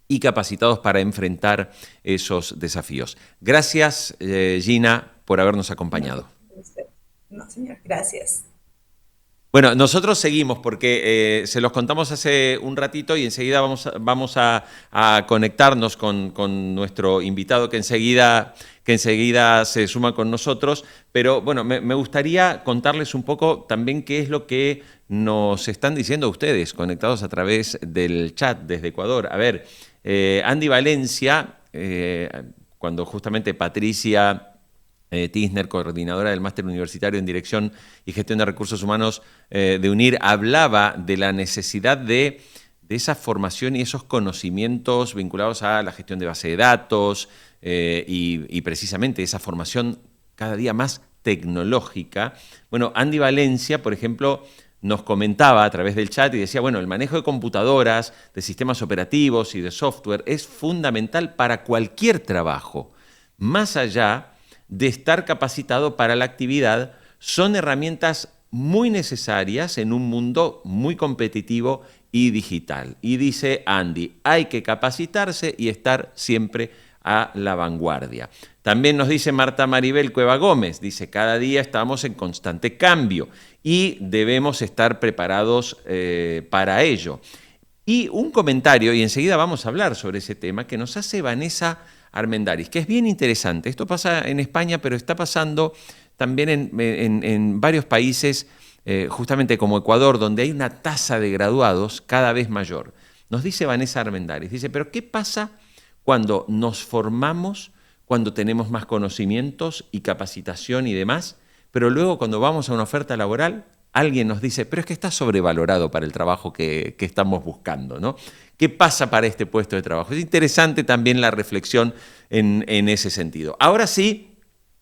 y capacitados para enfrentar esos desafíos. Gracias, Gina, por habernos acompañado. No, señor, gracias. Bueno, nosotros seguimos porque se los contamos hace un ratito y enseguida vamos a conectarnos con nuestro invitado que enseguida se suma con nosotros. Pero bueno, me gustaría contarles un poco también qué es lo que nos están diciendo ustedes conectados a través del chat desde Ecuador. A ver, Andy Valencia, cuando justamente Patricia Tisner, coordinadora del Máster Universitario en Dirección y Gestión de Recursos Humanos de UNIR, hablaba de la necesidad de esa formación y esos conocimientos vinculados a la gestión de base de datos y precisamente esa formación cada día más tecnológica. Bueno, Andy Valencia, por ejemplo, nos comentaba a través del chat y decía, bueno, el manejo de computadoras, de sistemas operativos y de software es fundamental para cualquier trabajo, más allá de estar capacitado para la actividad, son herramientas muy necesarias en un mundo muy competitivo y digital. Y dice Andy, hay que capacitarse y estar siempre a la vanguardia. También nos dice Marta Maribel Cueva Gómez, dice, cada día estamos en constante cambio y debemos estar preparados para ello. Y un comentario, y enseguida vamos a hablar sobre ese tema, que nos hace Vanessa Armendáriz, que es bien interesante. Esto pasa en España, pero está pasando también en varios países, justamente como Ecuador, donde hay una tasa de graduados cada vez mayor. Nos dice Vanessa Armendáriz, dice, pero ¿qué pasa cuando nos formamos, cuando tenemos más conocimientos y capacitación y demás, pero luego cuando vamos a una oferta laboral, alguien nos dice, pero es que está sobrevalorado para el trabajo que estamos buscando, ¿no? ¿Qué pasa para este puesto de trabajo? Es interesante también la reflexión en ese sentido. Ahora sí,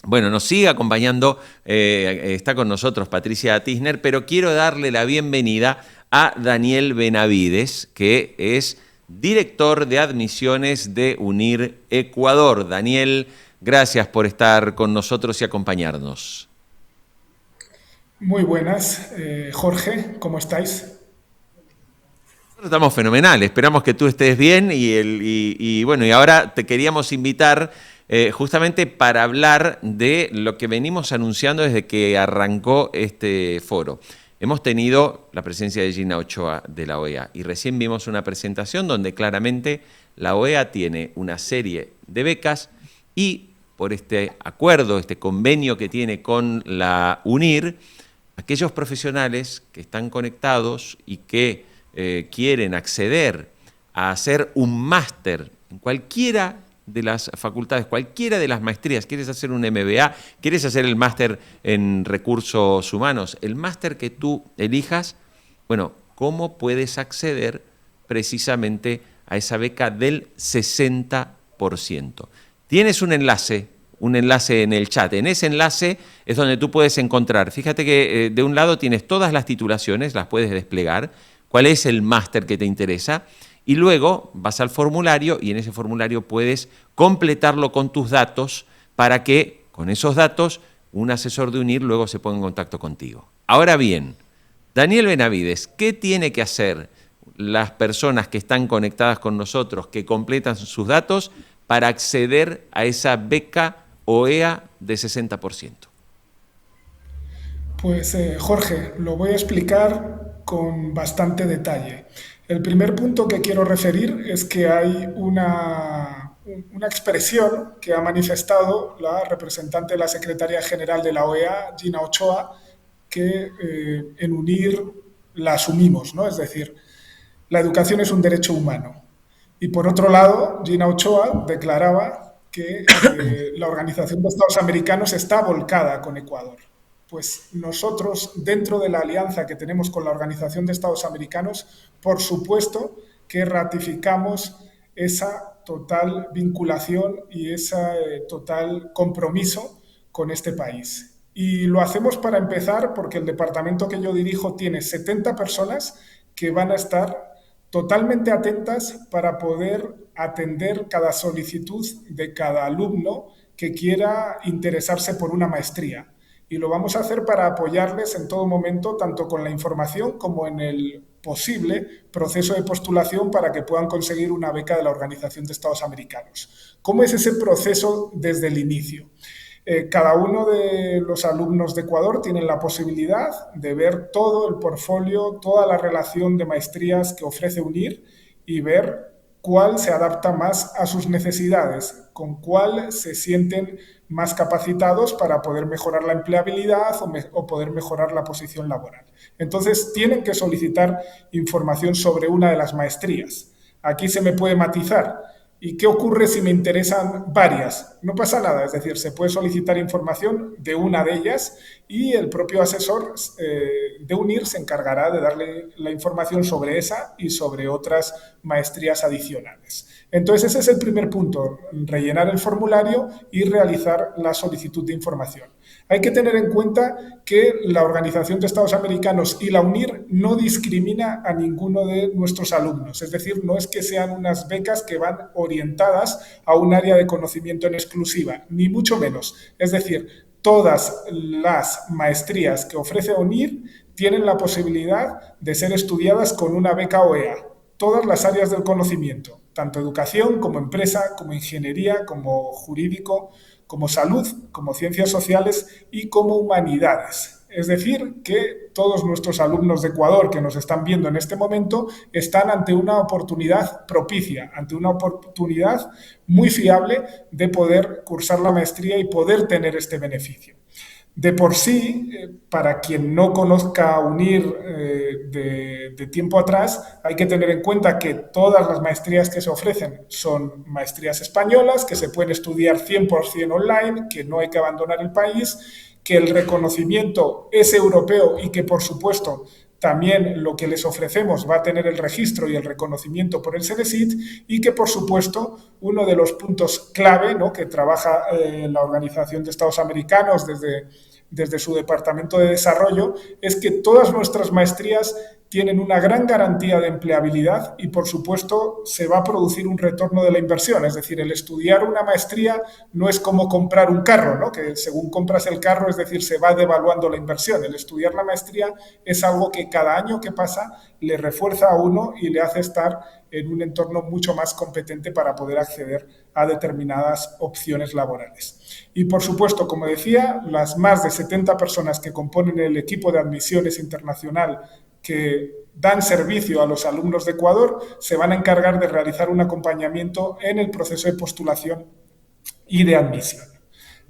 bueno, nos sigue acompañando, está con nosotros Patricia Tisner, pero quiero darle la bienvenida a Daniel Benavides, que es director de admisiones de UNIR Ecuador. Daniel, gracias por estar con nosotros y acompañarnos. Muy buenas, Jorge, ¿cómo estáis? Estamos fenomenal, esperamos que tú estés bien y bueno, y ahora te queríamos invitar justamente para hablar de lo que venimos anunciando desde que arrancó este foro. Hemos tenido la presencia de Gina Ochoa de la OEA y recién vimos una presentación donde claramente la OEA tiene una serie de becas y por este acuerdo, este convenio que tiene con la UNIR, aquellos profesionales que están conectados y que quieren acceder a hacer un máster en cualquiera de las facultades, cualquiera de las maestrías, quieres hacer un MBA, quieres hacer el máster en recursos humanos, el máster que tú elijas, bueno, ¿cómo puedes acceder precisamente a esa beca del 60%? Tienes un enlace en el chat. En ese enlace es donde tú puedes encontrar, fíjate que de un lado tienes todas las titulaciones, las puedes desplegar, cuál es el máster que te interesa, y luego vas al formulario y en ese formulario puedes completarlo con tus datos para que con esos datos un asesor de UNIR luego se ponga en contacto contigo. Ahora bien, Daniel Benavides, ¿qué tiene que hacer las personas que están conectadas con nosotros, que completan sus datos para acceder a esa beca OEA de 60%? Pues Jorge, lo voy a explicar con bastante detalle. El primer punto que quiero referir es que hay una expresión que ha manifestado la representante de la Secretaría General de la OEA, Gina Ochoa, que en UNIR la asumimos, ¿no? Es decir, la educación es un derecho humano. Y por otro lado, Gina Ochoa declaraba que la Organización de Estados Americanos está volcada con Ecuador. Pues nosotros, dentro de la alianza que tenemos con la Organización de Estados Americanos, por supuesto que ratificamos esa total vinculación y ese total compromiso con este país. Y lo hacemos para empezar porque el departamento que yo dirijo tiene 70 personas que van a estar totalmente atentas para poder atender cada solicitud de cada alumno que quiera interesarse por una maestría. Y lo vamos a hacer para apoyarles en todo momento, tanto con la información como en el posible proceso de postulación para que puedan conseguir una beca de la Organización de Estados Americanos. ¿Cómo es ese proceso desde el inicio? Cada uno de los alumnos de Ecuador tienen la posibilidad de ver todo el portfolio, toda la relación de maestrías que ofrece UNIR y ver cuál se adapta más a sus necesidades, con cuál se sienten más capacitados para poder mejorar la empleabilidad o poder mejorar la posición laboral. Entonces, tienen que solicitar información sobre una de las maestrías. Aquí se me puede matizar. ¿Y qué ocurre si me interesan varias? No pasa nada, es decir, se puede solicitar información de una de ellas y el propio asesor de UNIR se encargará de darle la información sobre esa y sobre otras maestrías adicionales. Entonces, ese es el primer punto, rellenar el formulario y realizar la solicitud de información. Hay que tener en cuenta que la Organización de Estados Americanos y la UNIR no discrimina a ninguno de nuestros alumnos. Es decir, no es que sean unas becas que van orientadas a un área de conocimiento en exclusiva, ni mucho menos. Es decir, todas las maestrías que ofrece UNIR tienen la posibilidad de ser estudiadas con una beca OEA. Todas las áreas del conocimiento, tanto educación como empresa, como ingeniería, como jurídico, como salud, como ciencias sociales y como humanidades. Es decir, que todos nuestros alumnos de Ecuador que nos están viendo en este momento están ante una oportunidad propicia, ante una oportunidad muy fiable de poder cursar la maestría y poder tener este beneficio. De por sí, para quien no conozca UNIR de tiempo atrás, hay que tener en cuenta que todas las maestrías que se ofrecen son maestrías españolas, que se pueden estudiar 100% online, que no hay que abandonar el país, que el reconocimiento es europeo y que, por supuesto, también lo que les ofrecemos va a tener el registro y el reconocimiento por el CEDESIT y que, por supuesto, uno de los puntos clave, ¿no?, que trabaja la Organización de Estados Americanos desde su Departamento de Desarrollo, es que todas nuestras maestrías tienen una gran garantía de empleabilidad y, por supuesto, se va a producir un retorno de la inversión. Es decir, el estudiar una maestría no es como comprar un carro, ¿no?, que según compras el carro, es decir, se va devaluando la inversión. El estudiar la maestría es algo que cada año que pasa le refuerza a uno y le hace estar en un entorno mucho más competente para poder acceder a determinadas opciones laborales. Y, por supuesto, como decía, las más de 70 personas que componen el equipo de admisiones internacional que dan servicio a los alumnos de Ecuador se van a encargar de realizar un acompañamiento en el proceso de postulación y de admisión.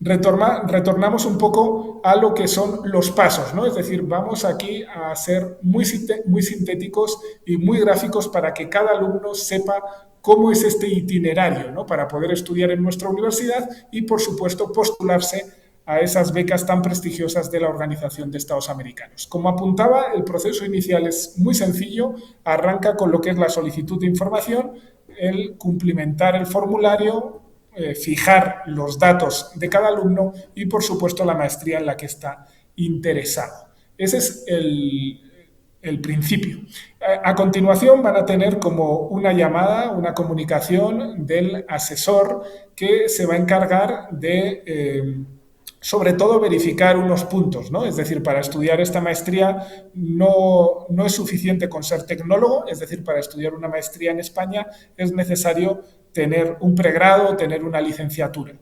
Retornamos un poco a lo que son los pasos, ¿no? Es decir, vamos aquí a ser muy sintéticos y muy gráficos para que cada alumno sepa cómo es este itinerario, ¿no?, para poder estudiar en nuestra universidad y, por supuesto, postularse a esas becas tan prestigiosas de la Organización de Estados Americanos. Como apuntaba, el proceso inicial es muy sencillo, arranca con lo que es la solicitud de información, el cumplimentar el formulario, fijar los datos de cada alumno y, por supuesto, la maestría en la que está interesado. Ese es el principio. A continuación van a tener como una llamada, una comunicación del asesor que se va a encargar de sobre todo verificar unos puntos, ¿no? Es decir, para estudiar esta maestría no es suficiente con ser tecnólogo, es decir, para estudiar una maestría en España es necesario tener un pregrado, tener una licenciatura.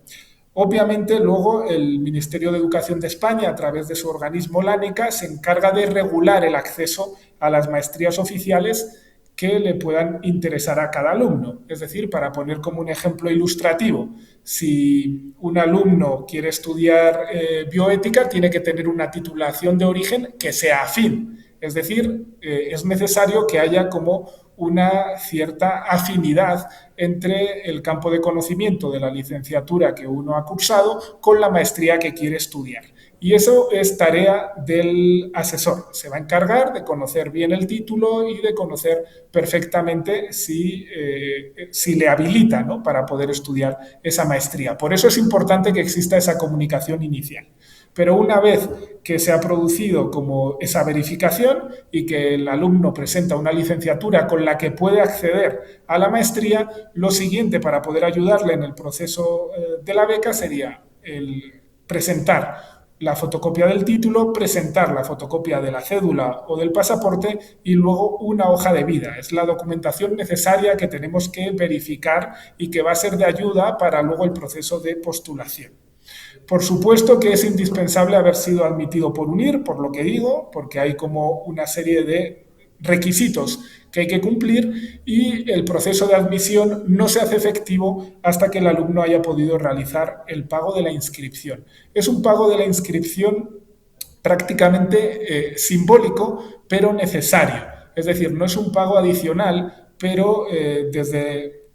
Obviamente, luego el Ministerio de Educación de España, a través de su organismo LANECA, se encarga de regular el acceso a las maestrías oficiales que le puedan interesar a cada alumno. Es decir, para poner como un ejemplo ilustrativo, si un alumno quiere estudiar bioética, tiene que tener una titulación de origen que sea afín. Es decir, es necesario que haya como una cierta afinidad entre el campo de conocimiento de la licenciatura que uno ha cursado con la maestría que quiere estudiar. Y eso es tarea del asesor. Se va a encargar de conocer bien el título y de conocer perfectamente si le habilita, ¿no?, para poder estudiar esa maestría. Por eso es importante que exista esa comunicación inicial. Pero una vez que se ha producido como esa verificación y que el alumno presenta una licenciatura con la que puede acceder a la maestría, lo siguiente para poder ayudarle en el proceso de la beca sería el presentar la fotocopia del título, presentar la fotocopia de la cédula o del pasaporte y luego una hoja de vida. Es la documentación necesaria que tenemos que verificar y que va a ser de ayuda para luego el proceso de postulación. Por supuesto que es indispensable haber sido admitido por UNIR, por lo que digo, porque hay como una serie de requisitos que hay que cumplir y el proceso de admisión no se hace efectivo hasta que el alumno haya podido realizar el pago de la inscripción. Es un pago de la inscripción prácticamente simbólico, pero necesario. Es decir, no es un pago adicional, pero desde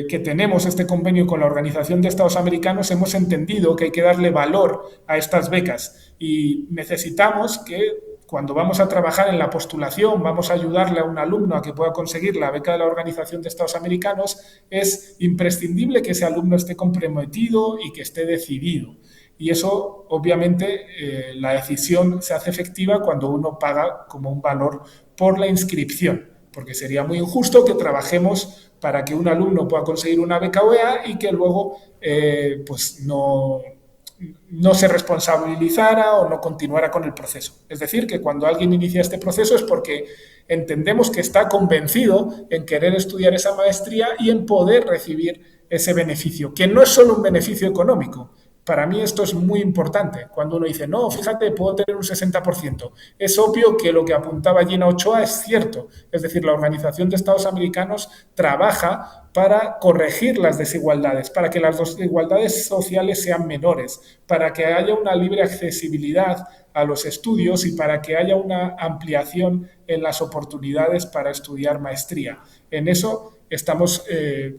que tenemos este convenio con la Organización de Estados Americanos hemos entendido que hay que darle valor a estas becas y necesitamos que cuando vamos a trabajar en la postulación, vamos a ayudarle a un alumno a que pueda conseguir la beca de la Organización de Estados Americanos, es imprescindible que ese alumno esté comprometido y que esté decidido. Y eso, obviamente, la decisión se hace efectiva cuando uno paga como un valor por la inscripción, porque sería muy injusto que trabajemos para que un alumno pueda conseguir una beca OEA y que luego pues no se responsabilizara o no continuara con el proceso. Es decir, que cuando alguien inicia este proceso es porque entendemos que está convencido en querer estudiar esa maestría y en poder recibir ese beneficio, que no es solo un beneficio económico. Para mí esto es muy importante. Cuando uno dice, no, fíjate, puedo tener un 60%. Es obvio que lo que apuntaba Gina Ochoa es cierto. Es decir, la Organización de Estados Americanos trabaja para corregir las desigualdades, para que las desigualdades sociales sean menores, para que haya una libre accesibilidad a los estudios y para que haya una ampliación en las oportunidades para estudiar maestría. En eso estamos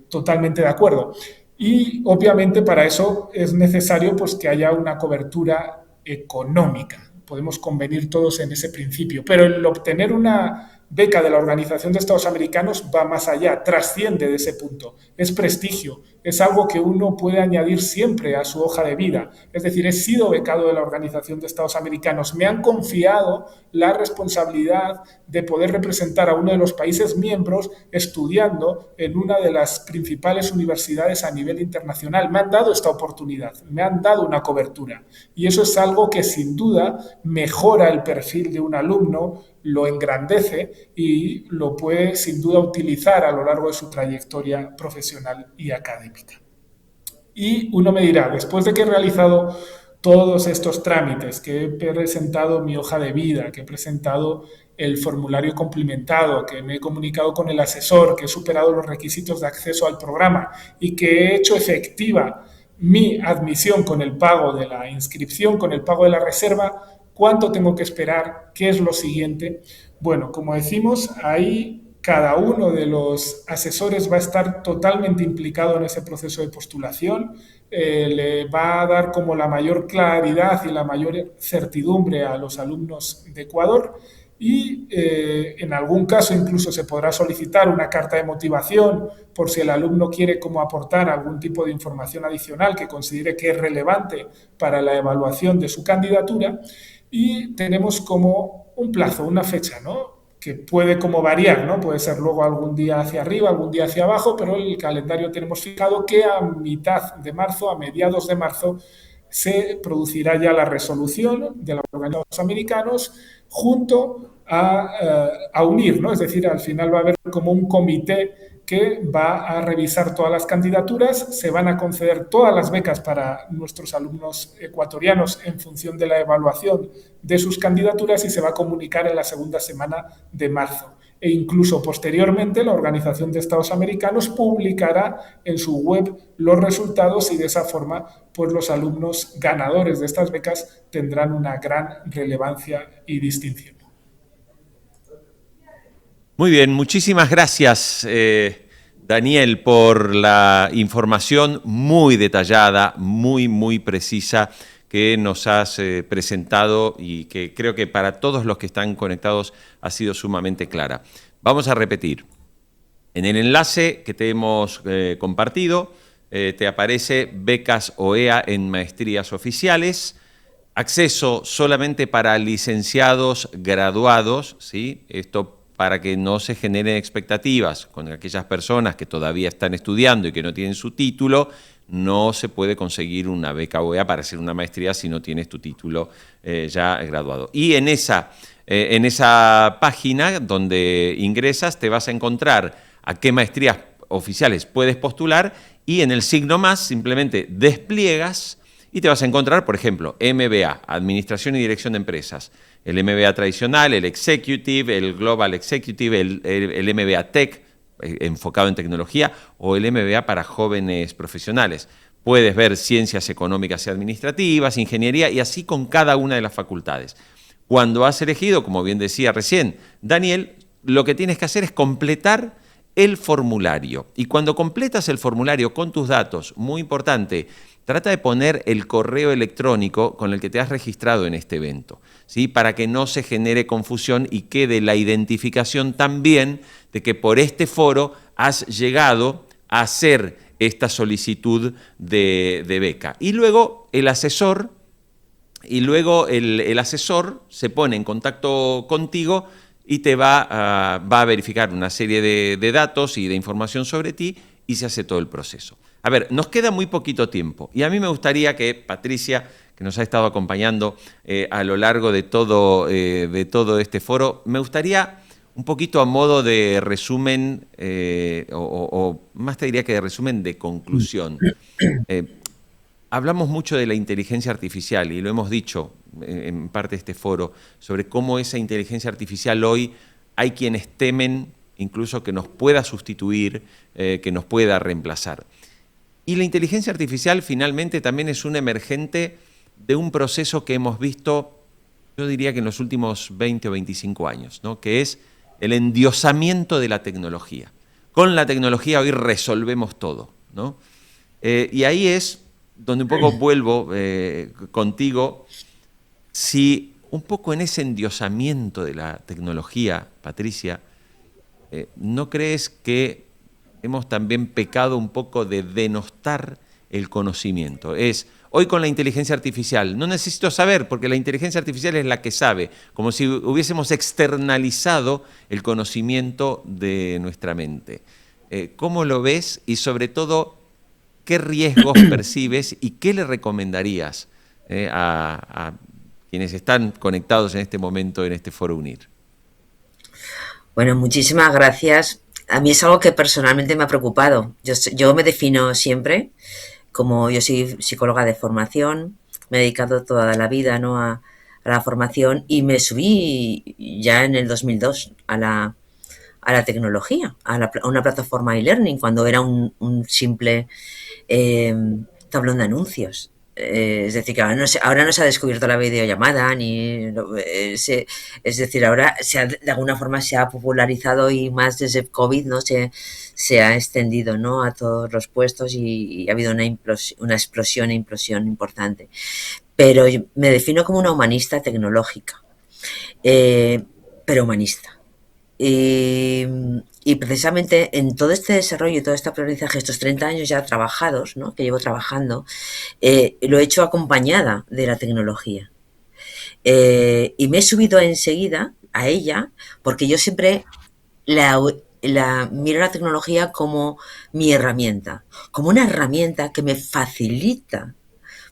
totalmente de acuerdo. Y obviamente para eso es necesario pues, que haya una cobertura económica. Podemos convenir todos en ese principio, pero el obtener una beca de la Organización de Estados Americanos va más allá, trasciende de ese punto. Es prestigio, es algo que uno puede añadir siempre a su hoja de vida. Es decir, he sido becado de la Organización de Estados Americanos, me han confiado la responsabilidad de poder representar a uno de los países miembros estudiando en una de las principales universidades a nivel internacional. Me han dado esta oportunidad, me han dado una cobertura y eso es algo que sin duda mejora el perfil de un alumno, lo engrandece y lo puede sin duda utilizar a lo largo de su trayectoria profesional y académica. Y uno me dirá, después de que he realizado todos estos trámites, que he presentado mi hoja de vida, que he presentado el formulario complementado, que me he comunicado con el asesor, que he superado los requisitos de acceso al programa y que he hecho efectiva mi admisión con el pago de la inscripción, con el pago de la reserva, ¿cuánto tengo que esperar? ¿Qué es lo siguiente? Bueno, como decimos, ahí cada uno de los asesores va a estar totalmente implicado en ese proceso de postulación, le va a dar como la mayor claridad y la mayor certidumbre a los alumnos de Ecuador y en algún caso incluso se podrá solicitar una carta de motivación por si el alumno quiere como aportar algún tipo de información adicional que considere que es relevante para la evaluación de su candidatura y tenemos como un plazo, una fecha, ¿no? Que puede como variar, ¿no? Puede ser luego algún día hacia arriba, algún día hacia abajo, pero el calendario tenemos fijado que a mitad de marzo, a mediados de marzo, se producirá ya la resolución de la Organización de los Americanos junto a UNIR, ¿no? Es decir, al final va a haber como un comité que va a revisar todas las candidaturas, se van a conceder todas las becas para nuestros alumnos ecuatorianos en función de la evaluación de sus candidaturas y se va a comunicar en la segunda semana de marzo. E incluso posteriormente la Organización de Estados Americanos publicará en su web los resultados y de esa forma pues los alumnos ganadores de estas becas tendrán una gran relevancia y distinción. Muy bien, muchísimas gracias Daniel por la información muy detallada, muy precisa que nos has presentado y que creo que para todos los que están conectados ha sido sumamente clara. Vamos a repetir. En el enlace que te hemos compartido te aparece becas OEA en maestrías oficiales, acceso solamente para licenciados graduados, ¿sí? Esto para que no se generen expectativas con aquellas personas que todavía están estudiando y que no tienen su título. No se puede conseguir una beca OEA para hacer una maestría si no tienes tu título ya graduado. Y en esa página donde ingresas te vas a encontrar a qué maestrías oficiales puedes postular y en el signo más simplemente despliegas Y te vas a encontrar, por ejemplo, MBA, Administración y Dirección de Empresas, el MBA tradicional, el Executive, el Global Executive, el MBA Tech, enfocado en tecnología, o el MBA para jóvenes profesionales. Puedes ver ciencias económicas y administrativas, ingeniería, y así con cada una de las facultades. Cuando has elegido, como bien decía recién Daniel, lo que tienes que hacer es completar el formulario. Y cuando completas el formulario con tus datos, muy importante, trata de poner el correo electrónico con el que te has registrado en este evento, ¿sí? Para que no se genere confusión y quede la identificación también de que por este foro has llegado a hacer esta solicitud de beca. Y luego el asesor se pone en contacto contigo y te va a verificar una serie de datos y de información sobre ti y se hace todo el proceso. A ver, nos queda muy poquito tiempo y a mí me gustaría que Patricia, que nos ha estado acompañando a lo largo de todo este foro, me gustaría un poquito a modo de resumen, o más te diría que de resumen de conclusión. Hablamos mucho de la inteligencia artificial y lo hemos dicho en parte de este foro, sobre cómo esa inteligencia artificial hoy hay quienes temen incluso que nos pueda sustituir, que nos pueda reemplazar. Y la inteligencia artificial finalmente también es un emergente de un proceso que hemos visto, yo diría que en los últimos 20 o 25 años, ¿no? Que es el endiosamiento de la tecnología. Con la tecnología hoy resolvemos todo, ¿no? Y ahí es donde un poco vuelvo contigo, si un poco en ese endiosamiento de la tecnología, Patricia, ¿no crees que hemos también pecado un poco de denostar el conocimiento? Hoy con la inteligencia artificial, no necesito saber, porque la inteligencia artificial es la que sabe, como si hubiésemos externalizado el conocimiento de nuestra mente. ¿Cómo lo ves? Y sobre todo, ¿qué riesgos percibes y qué le recomendarías a quienes están conectados en este momento en este Foro UNIR? Bueno, muchísimas gracias. A mí es algo que personalmente me ha preocupado. Yo me defino siempre como yo soy psicóloga de formación, me he dedicado toda la vida, ¿no?, a la formación y me subí ya en el 2002 a la tecnología, a una plataforma e-learning cuando era un simple tablón de anuncios. Es decir, que ahora no se ha descubierto la videollamada, es decir, ahora de alguna forma se ha popularizado y más desde COVID, ¿no? Se ha extendido, ¿no?, a todos los puestos y ha habido una explosión e implosión importante. Pero me defino como una humanista tecnológica, pero humanista. Y precisamente en todo este desarrollo y todo este aprendizaje, estos 30 años ya trabajados, ¿no?, que llevo trabajando, lo he hecho acompañada de la tecnología. Y me he subido enseguida a ella porque yo siempre miro la tecnología como mi herramienta, como una herramienta que me facilita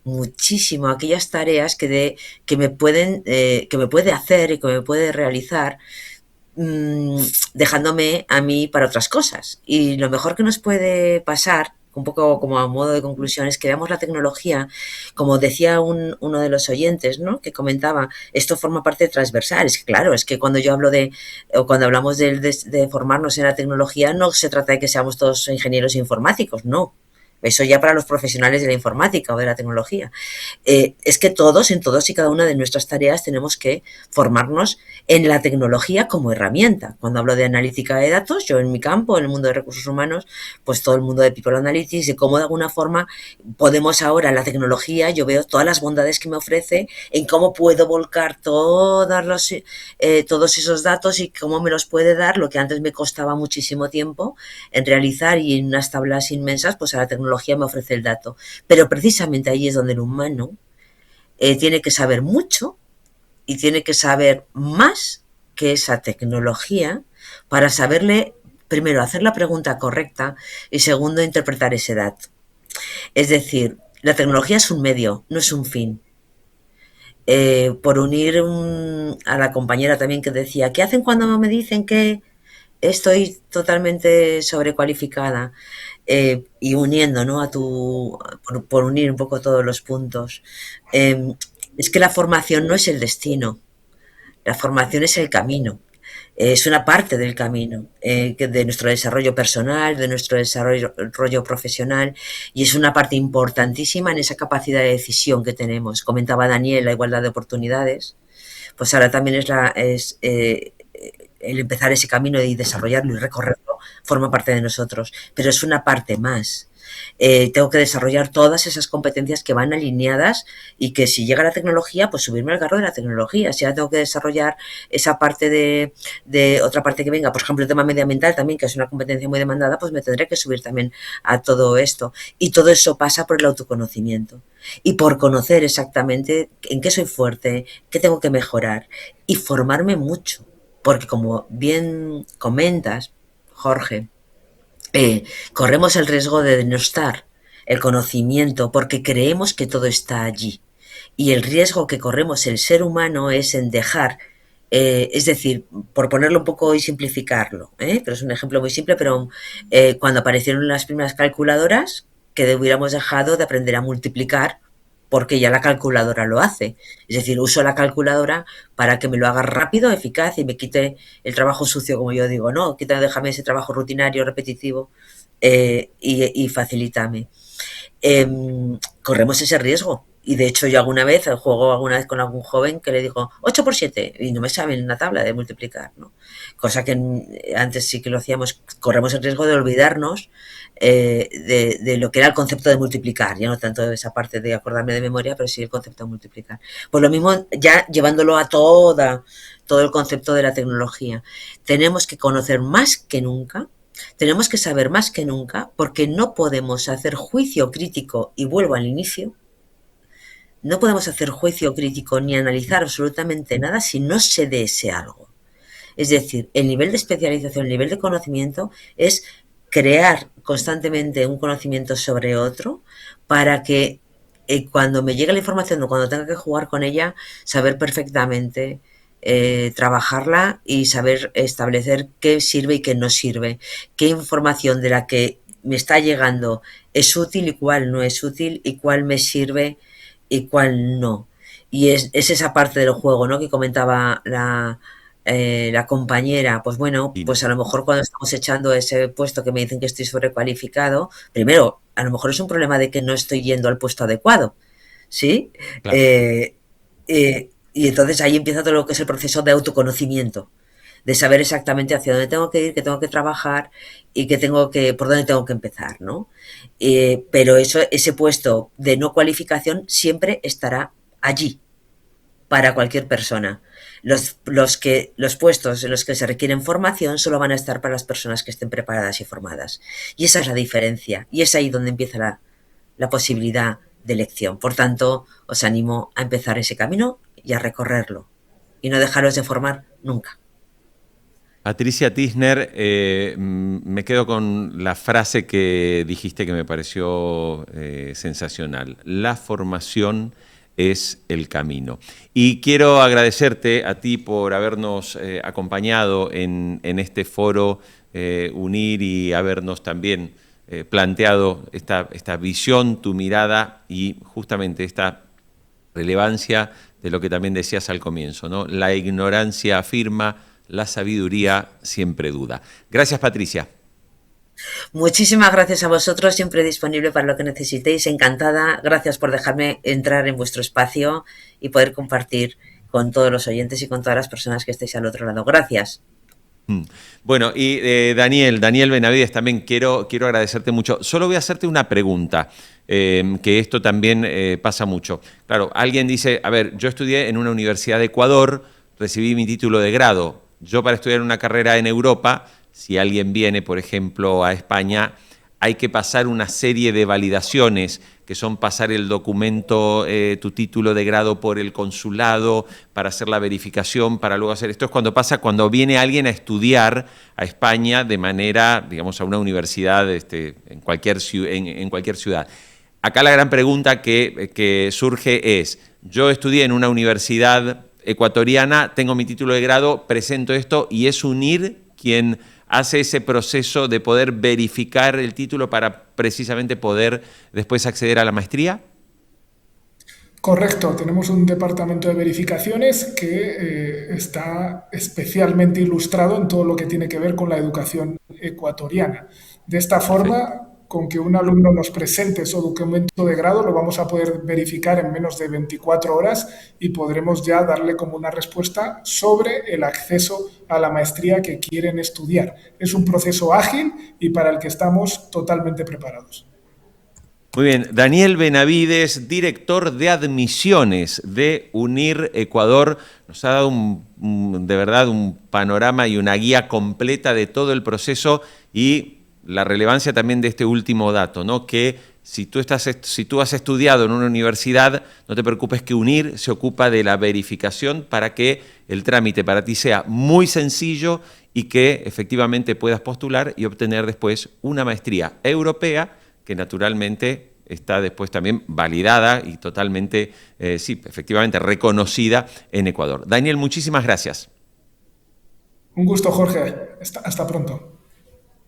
muchísimo aquellas tareas que me puede hacer y que me puede realizar, dejándome a mí para otras cosas. Y lo mejor que nos puede pasar, un poco como a modo de conclusión, es que veamos la tecnología, como decía uno de los oyentes, ¿no?, que comentaba, esto forma parte transversal. Es que claro, es que cuando yo hablo o cuando hablamos de formarnos en la tecnología, no se trata de que seamos todos ingenieros informáticos, no. Eso ya para los profesionales de la informática o de la tecnología. Es que todos, en todas y cada una de nuestras tareas, tenemos que formarnos en la tecnología como herramienta. Cuando hablo de analítica de datos, yo en mi campo, en el mundo de recursos humanos, pues todo el mundo de People Analytics, de cómo de alguna forma podemos ahora, la tecnología, yo veo todas las bondades que me ofrece, en cómo puedo volcar todos esos datos y cómo me los puede dar, lo que antes me costaba muchísimo tiempo en realizar, y en unas tablas inmensas, pues a la tecnología me ofrece el dato. Pero precisamente ahí es donde el humano tiene que saber mucho y tiene que saber más que esa tecnología para saberle, primero, hacer la pregunta correcta y segundo, interpretar ese dato. Es decir, la tecnología es un medio, no es un fin. Por unir a la compañera también que decía, ¿qué hacen cuando me dicen que estoy totalmente sobrecualificada, y uniendo, ¿no? Por unir un poco todos los puntos. Es que la formación no es el destino, la formación es el camino. Es una parte del camino, de nuestro desarrollo personal, de nuestro desarrollo profesional, y es una parte importantísima en esa capacidad de decisión que tenemos. Comentaba Daniel la igualdad de oportunidades, pues ahora también el empezar ese camino y desarrollarlo y recorrerlo forma parte de nosotros, pero es una parte más. Tengo que desarrollar todas esas competencias que van alineadas, y que si llega la tecnología, pues subirme al carro de la tecnología. Si ahora tengo que desarrollar esa parte de otra parte que venga, por ejemplo, el tema medioambiental también, que es una competencia muy demandada, pues me tendré que subir también a todo esto. Y todo eso pasa por el autoconocimiento y por conocer exactamente en qué soy fuerte, qué tengo que mejorar, y formarme mucho. Porque como bien comentas, Jorge, corremos el riesgo de denostar el conocimiento porque creemos que todo está allí. Y el riesgo que corremos el ser humano es en dejar, es decir, por ponerlo un poco y simplificarlo, pero es un ejemplo muy simple, pero cuando aparecieron las primeras calculadoras, que hubiéramos dejado de aprender a multiplicar porque ya la calculadora lo hace. Es decir, uso la calculadora para que me lo haga rápido, eficaz, y me quite el trabajo sucio, como yo digo, ¿no? Déjame ese trabajo rutinario, repetitivo, y facilítame. Corremos ese riesgo. Y de hecho yo juego alguna vez con algún joven que le digo 8 por 7 y no me saben una tabla de multiplicar, ¿no? Cosa que antes sí que lo hacíamos. Corremos el riesgo de olvidarnos de lo que era el concepto de multiplicar, ya no tanto esa parte de acordarme de memoria, pero sí el concepto de multiplicar. Pues lo mismo ya llevándolo a todo el concepto de la tecnología. Tenemos que conocer más que nunca. Tenemos que saber más que nunca, porque no podemos hacer juicio crítico, y vuelvo al inicio, no podemos hacer juicio crítico ni analizar absolutamente nada si no sé de ese algo. Es decir, el nivel de especialización, el nivel de conocimiento es crear constantemente un conocimiento sobre otro, para que cuando me llegue la información o cuando tenga que jugar con ella, saber perfectamente trabajarla y saber establecer qué sirve y qué no sirve, qué información de la que me está llegando es útil y cuál no es útil, y cuál me sirve y cuál no. Y es esa parte del juego, ¿no?, que comentaba la compañera. Pues bueno, Y pues a lo mejor cuando estamos echando ese puesto que me dicen que estoy sobrecualificado, primero, a lo mejor es un problema de que no estoy yendo al puesto adecuado, ¿sí? claro. Eh, y entonces ahí empieza todo lo que es el proceso de autoconocimiento, de saber exactamente hacia dónde tengo que ir, qué tengo que trabajar y por dónde tengo que empezar, ¿no? Pero ese puesto de no cualificación siempre estará allí para cualquier persona. Los puestos en los que se requieren formación solo van a estar para las personas que estén preparadas y formadas. Y esa es la diferencia. Y es ahí donde empieza la posibilidad de elección. Por tanto, os animo a empezar ese camino y a recorrerlo. Y no dejaros de formar nunca. Patricia Tisner, me quedo con la frase que dijiste que me pareció sensacional. La formación es el camino. Y quiero agradecerte a ti por habernos acompañado en este foro UNIR, y habernos también planteado esta visión, tu mirada, y justamente esta relevancia de lo que también decías al comienzo, ¿no? La ignorancia afirma, la sabiduría siempre duda. Gracias, Patricia. Muchísimas gracias a vosotros, siempre disponible para lo que necesitéis, encantada. Gracias por dejarme entrar en vuestro espacio y poder compartir con todos los oyentes y con todas las personas que estéis al otro lado. Gracias. Bueno, y Daniel Benavides, también quiero agradecerte mucho. Solo voy a hacerte una pregunta, que esto también pasa mucho. Claro, alguien dice, a ver, yo estudié en una universidad de Ecuador, recibí mi título de grado. Yo, para estudiar una carrera en Europa, si alguien viene, por ejemplo, a España, hay que pasar una serie de validaciones, que son pasar el documento, tu título de grado, por el consulado, para hacer la verificación, para luego hacer... Esto es cuando viene alguien a estudiar a España de manera, digamos, a una universidad en cualquier ciudad. Acá la gran pregunta que surge es, yo estudié en una universidad ecuatoriana, tengo mi título de grado, presento esto, y es UNIR quien hace ese proceso de poder verificar el título para precisamente poder después acceder a la maestría? Correcto, tenemos un departamento de verificaciones que está especialmente ilustrado en todo lo que tiene que ver con la educación ecuatoriana. De esta forma, con que un alumno nos presente su documento de grado, lo vamos a poder verificar en menos de 24 horas y podremos ya darle como una respuesta sobre el acceso a la maestría que quieren estudiar. Es un proceso ágil y para el que estamos totalmente preparados. Muy bien, Daniel Benavides, director de admisiones de UNIR Ecuador, nos ha dado de verdad un panorama y una guía completa de todo el proceso y la relevancia también de este último dato, ¿no? Que si tú has estudiado en una universidad, no te preocupes que UNIR se ocupa de la verificación para que el trámite para ti sea muy sencillo y que efectivamente puedas postular y obtener después una maestría europea que naturalmente está después también validada y totalmente, sí, efectivamente reconocida en Ecuador. Daniel, muchísimas gracias. Un gusto, Jorge. Hasta pronto.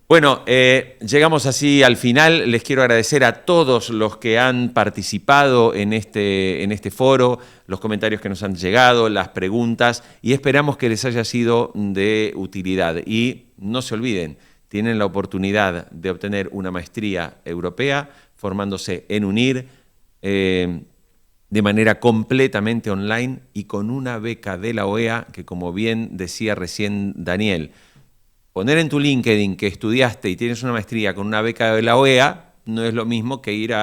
Bueno, llegamos así al final. Les quiero agradecer a todos los que han participado en este foro, los comentarios que nos han llegado, las preguntas, y esperamos que les haya sido de utilidad. Y no se olviden, tienen la oportunidad de obtener una maestría europea formándose en UNIR de manera completamente online y con una beca de la OEA que, como bien decía recién Daniel, poner en tu LinkedIn que estudiaste y tienes una maestría con una beca de la OEA no es lo mismo que ir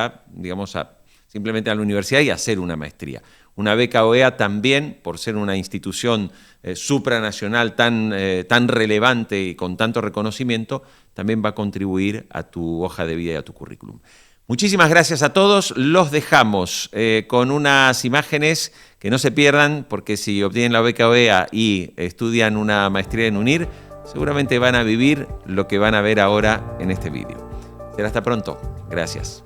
simplemente a la universidad y hacer una maestría. Una beca OEA también, por ser una institución supranacional tan relevante y con tanto reconocimiento, también va a contribuir a tu hoja de vida y a tu currículum. Muchísimas gracias a todos. Los dejamos con unas imágenes que no se pierdan, porque si obtienen la beca OEA y estudian una maestría en UNIR, seguramente van a vivir lo que van a ver ahora en este vídeo. Será hasta pronto. Gracias.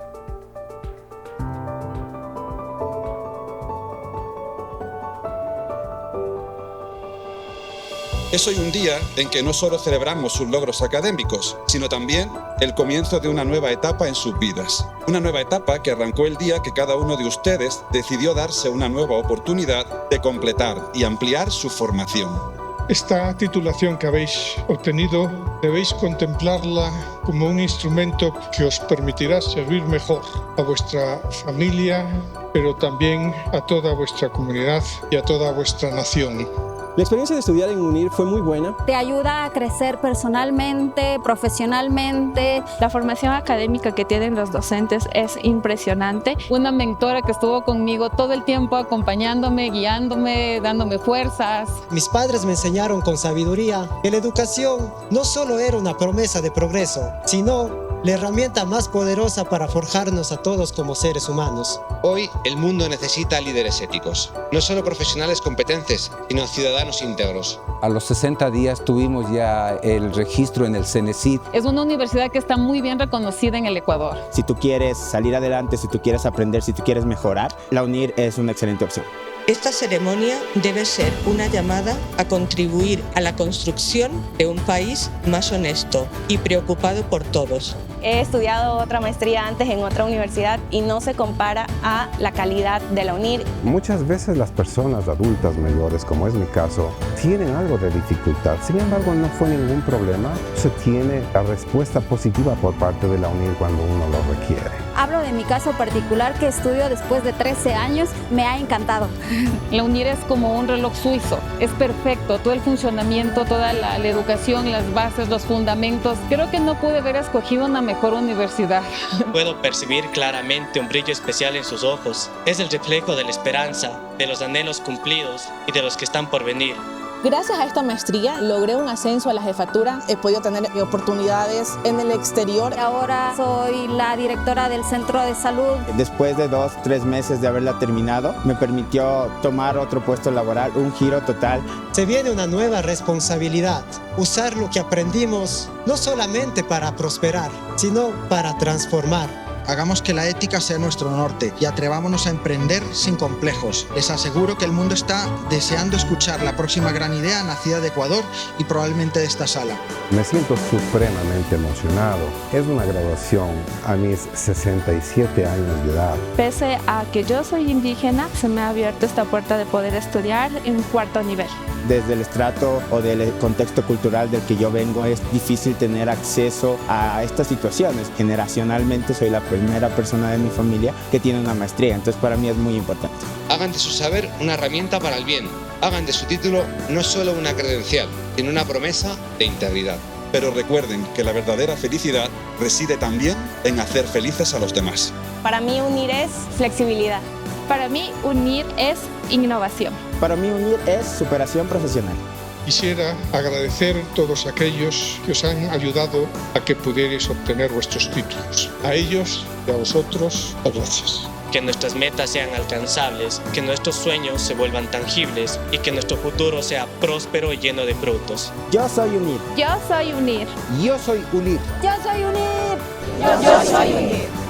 Es hoy un día en que no solo celebramos sus logros académicos, sino también el comienzo de una nueva etapa en sus vidas. Una nueva etapa que arrancó el día que cada uno de ustedes decidió darse una nueva oportunidad de completar y ampliar su formación. Esta titulación que habéis obtenido debéis contemplarla como un instrumento que os permitirá servir mejor a vuestra familia, pero también a toda vuestra comunidad y a toda vuestra nación. La experiencia de estudiar en UNIR fue muy buena. Te ayuda a crecer personalmente, profesionalmente. La formación académica que tienen los docentes es impresionante. Una mentora que estuvo conmigo todo el tiempo acompañándome, guiándome, dándome fuerzas. Mis padres me enseñaron con sabiduría que la educación no solo era una promesa de progreso, sino la herramienta más poderosa para forjarnos a todos como seres humanos. Hoy el mundo necesita líderes éticos, no solo profesionales competentes, sino ciudadanos íntegros. A los 60 días tuvimos ya el registro en el CENESID. Es una universidad que está muy bien reconocida en el Ecuador. Si tú quieres salir adelante, si tú quieres aprender, si tú quieres mejorar, la UNIR es una excelente opción. Esta ceremonia debe ser una llamada a contribuir a la construcción de un país más honesto y preocupado por todos. He estudiado otra maestría antes en otra universidad y no se compara a la calidad de la UNIR. Muchas veces las personas adultas mayores, como es mi caso, tienen algo de dificultad. Sin embargo, no fue ningún problema. Se tiene la respuesta positiva por parte de la UNIR cuando uno lo requiere. Hablo de mi caso particular, que estudio después de 13 años. Me ha encantado. La UNIR es como un reloj suizo. Es perfecto. Todo el funcionamiento, toda la educación, las bases, los fundamentos. Creo que no pude haber escogido una mejor universidad. Puedo percibir claramente un brillo especial en sus ojos. Es el reflejo de la esperanza, de los anhelos cumplidos y de los que están por venir. Gracias a esta maestría logré un ascenso a la jefatura, he podido tener oportunidades en el exterior. Ahora soy la directora del centro de salud. Después de 2-3 meses de haberla terminado, me permitió tomar otro puesto laboral, un giro total. Se viene una nueva responsabilidad, usar lo que aprendimos no solamente para prosperar, sino para transformar. hagamos que la ética sea nuestro norte y atrevámonos a emprender sin complejos. Les aseguro que el mundo está deseando escuchar la próxima gran idea nacida de Ecuador y probablemente de esta sala. Me siento supremamente emocionado. Es una graduación a mis 67 años de edad. Pese a que yo soy indígena, se me ha abierto esta puerta de poder estudiar en cuarto nivel. Desde el estrato o del contexto cultural del que yo vengo es difícil tener acceso a estas situaciones. Generacionalmente soy la primera persona de mi familia que tiene una maestría, entonces para mí es muy importante. Hagan de su saber una herramienta para el bien. Hagan de su título no solo una credencial, sino una promesa de integridad. Pero recuerden que la verdadera felicidad reside también en hacer felices a los demás. Para mí UNIR es flexibilidad. Para mí, UNIR es innovación. Para mí UNIR es superación profesional. Quisiera agradecer a todos aquellos que os han ayudado a que pudierais obtener vuestros títulos. A ellos y a vosotros, gracias. Que nuestras metas sean alcanzables, que nuestros sueños se vuelvan tangibles y que nuestro futuro sea próspero y lleno de frutos. Yo soy UNIR. Yo soy UNIR. Yo soy UNIR. Yo soy UNIR. Yo soy UNIR.